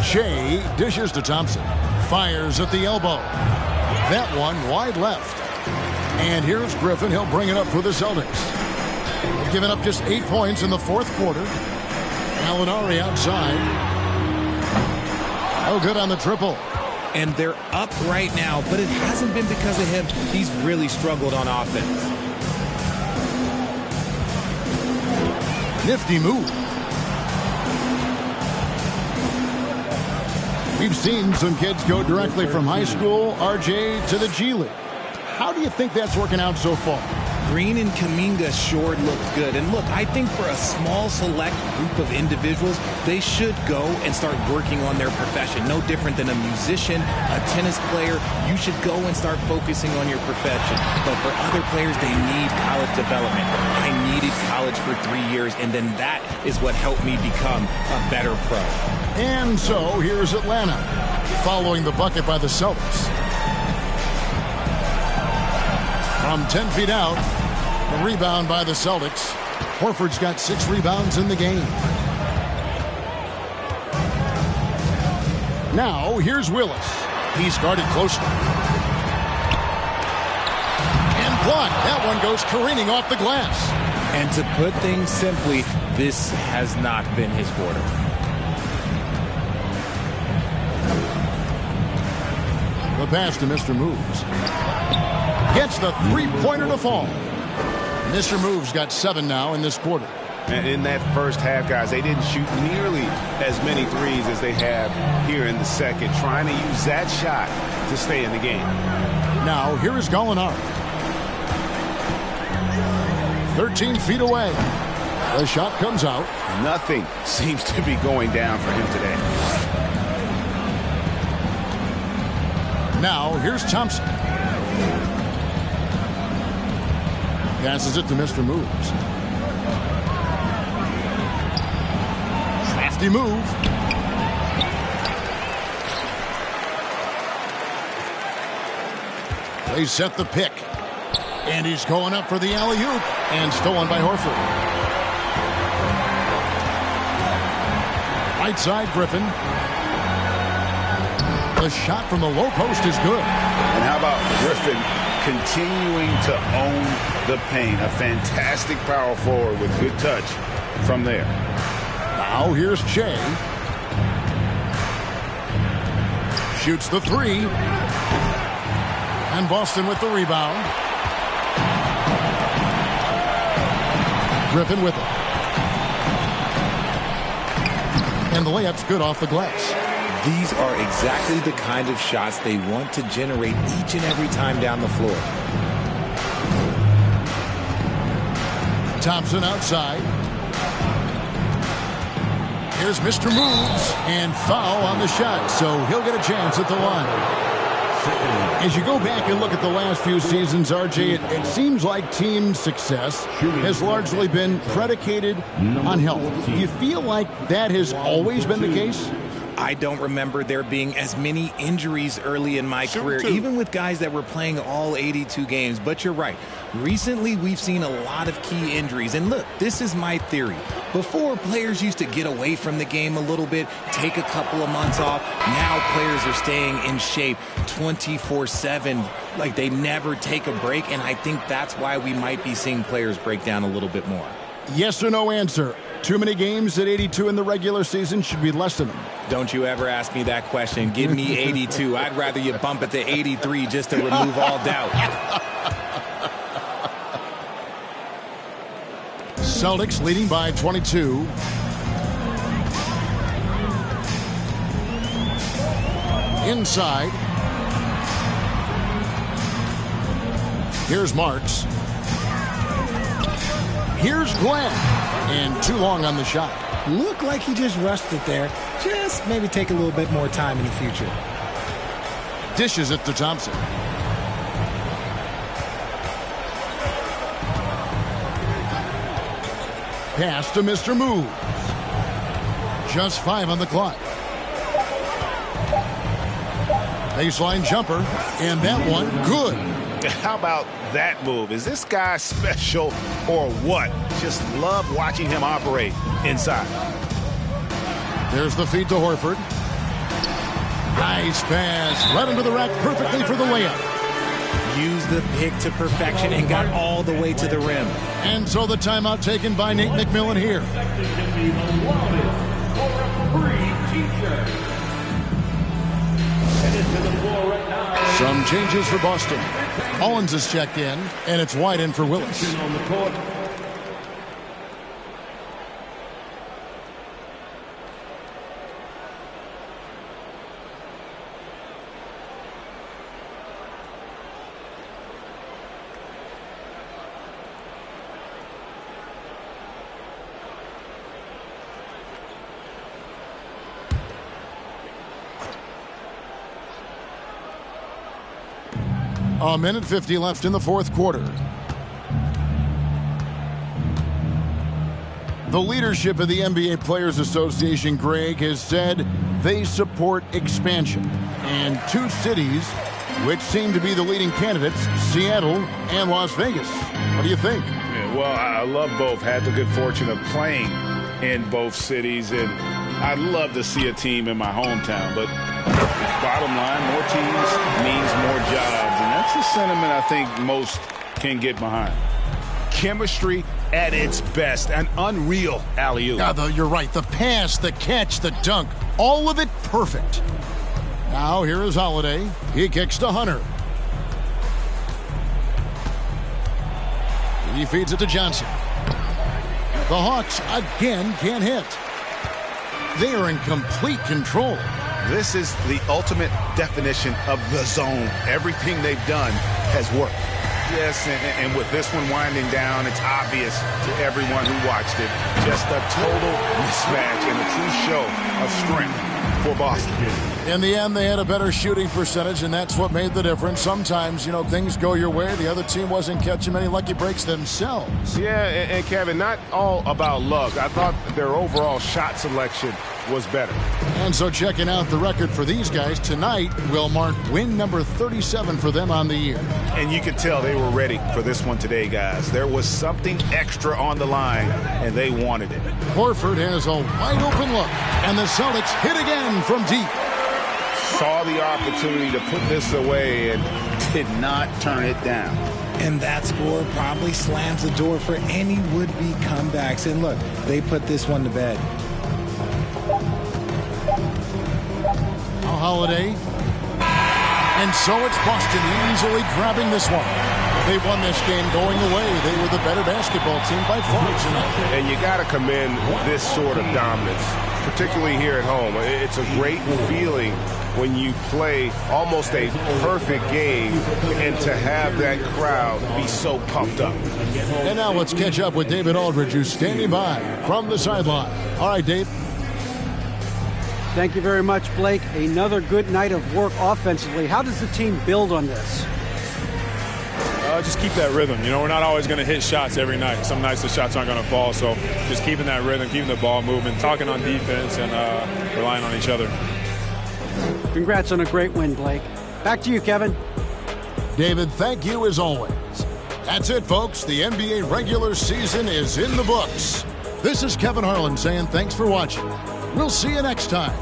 Shea dishes to Thompson. Fires at the elbow. That one wide left. And here's Griffin. He'll bring it up for the Celtics. They've given up just 8 points in the fourth quarter. Gallinari outside. Oh, good on the triple. And they're up right now, but it hasn't been because of him. He's really struggled on offense. Nifty move. We've seen some kids go directly from high school, RJ, to the G League. How do you think that's working out so far? Green and Kuminga sure look good. And look, I think for a small select group of individuals, they should go and start working on their profession. No different than a musician, a tennis player. You should go and start focusing on your profession. But for other players, they need college development. I needed college for 3 years, and then that is what helped me become a better pro. And so here's Atlanta, following the bucket by the Celtics. From 10 feet out, the rebound by the Celtics. Horford's got 6 rebounds in the game. Now, here's Willis. He's guarded closely. And blocked. That one goes careening off the glass. And to put things simply, this has not been his quarter. The pass to Mr. Moves. Gets the three-pointer to fall. Mr. Moves got 7 now in this quarter. And in that first half, guys, they didn't shoot nearly as many threes as they have here in the second, trying to use that shot to stay in the game. Now, here is Gallinari. 13 feet away. The shot comes out. Nothing seems to be going down for him today. Now, here's Thompson. Passes it to Mr. Moves. Crafty move. They set the pick. And he's going up for the alley-oop. And stolen by Horford. Right side, Griffin. The shot from the low post is good. And how about Griffin continuing to own the paint? A fantastic power forward with good touch from there. Now here's Che. Shoots the 3. And Boston with the rebound. Griffin with it. And the layup's good off the glass. These are exactly the kind of shots they want to generate each and every time down the floor. Thompson outside. Here's Mr. Moves. And foul on the shot, so he'll get a chance at the line. As you go back and look at the last few seasons, RJ, it seems like team success has largely been predicated on health. Do you feel like that has always been the case? I don't remember there being as many injuries early in my career, even with guys that were playing all 82 games. But you're right. Recently, we've seen a lot of key injuries. And look, this is my theory. Before, players used to get away from the game a little bit, take a couple of months off. Now players are staying in shape 24/7. Like they never take a break. And I think that's why we might be seeing players break down a little bit more. Yes or no answer. Too many games at 82 in the regular season, should we lessen them? Don't you ever ask me that question. Give me 82. I'd rather you bump it to 83 just to remove all doubt. Celtics leading by 22. Inside. Here's Marks. Here's Glenn. And too long on the shot. Looked like he just rushed it there. Just maybe take a little bit more time in the future. Dishes it to Thompson. Pass to Mr. Moves. Just 5 on the clock. Baseline jumper. And that one, good. How about that move? Is this guy special or what? Just love watching him operate inside. There's the feed to Horford. Nice pass. Right into the rack perfectly for the layup. used the pick to perfection and got all the way to the rim. And so the timeout taken by Nate McMillan here. Some changes for Boston. Mullins is checked in, and it's wide in for Willis. A minute 50 left in the fourth quarter. The leadership of the NBA Players Association, Greg, has said they support expansion. And two cities which seem to be the leading candidates, Seattle and Las Vegas. What do you think? Yeah, well, I love both. Had the good fortune of playing in both cities, and I'd love to see a team in my hometown. But bottom line, more teams means more jobs, and that's a sentiment I think most can get behind. Chemistry at its best. An unreal alley-oop. Yeah, you're right. The pass, the catch, the dunk, all of it perfect. Now here is Holiday. He kicks to Hunter. He feeds it to Johnson. The Hawks again can't hit. They are in complete control. This is the ultimate definition of the zone. Everything they've done has worked. Yes, and with this one winding down, it's obvious to everyone who watched it. Just a total mismatch and a true show of strength for Boston. In the end, they had a better shooting percentage, and that's what made the difference. Sometimes, things go your way. The other team wasn't catching many lucky breaks themselves. Yeah, and Kevin, not all about luck. I thought their overall shot selection was better. And so checking out the record for these guys, tonight will mark win number 37 for them on the year. And you could tell they were ready for this one today, guys. There was something extra on the line, and they wanted it. Horford has a wide open look, and the Celtics hit again from deep. Saw the opportunity to put this away and did not turn it down. And that score probably slams the door for any would-be comebacks. And look, they put this one to bed. Holiday. And so it's Boston easily grabbing this one. They won this game going away. They were the better basketball team by far tonight. And you got to commend this sort of dominance, particularly here at home. It's a great feeling when you play almost a perfect game and to have that crowd be so pumped up. And now let's catch up with David Aldridge, who's standing by from the sideline. All right, Dave. Thank you very much, Blake. Another good night of work offensively. How does the team build on this? Just keep that rhythm. We're not always going to hit shots every night. Some nights the shots aren't going to fall. So just keeping that rhythm, keeping the ball moving, talking on defense, and relying on each other. Congrats on a great win, Blake. Back to you, Kevin. David, thank you as always. That's it, folks. The NBA regular season is in the books. This is Kevin Harlan saying thanks for watching. We'll see you next time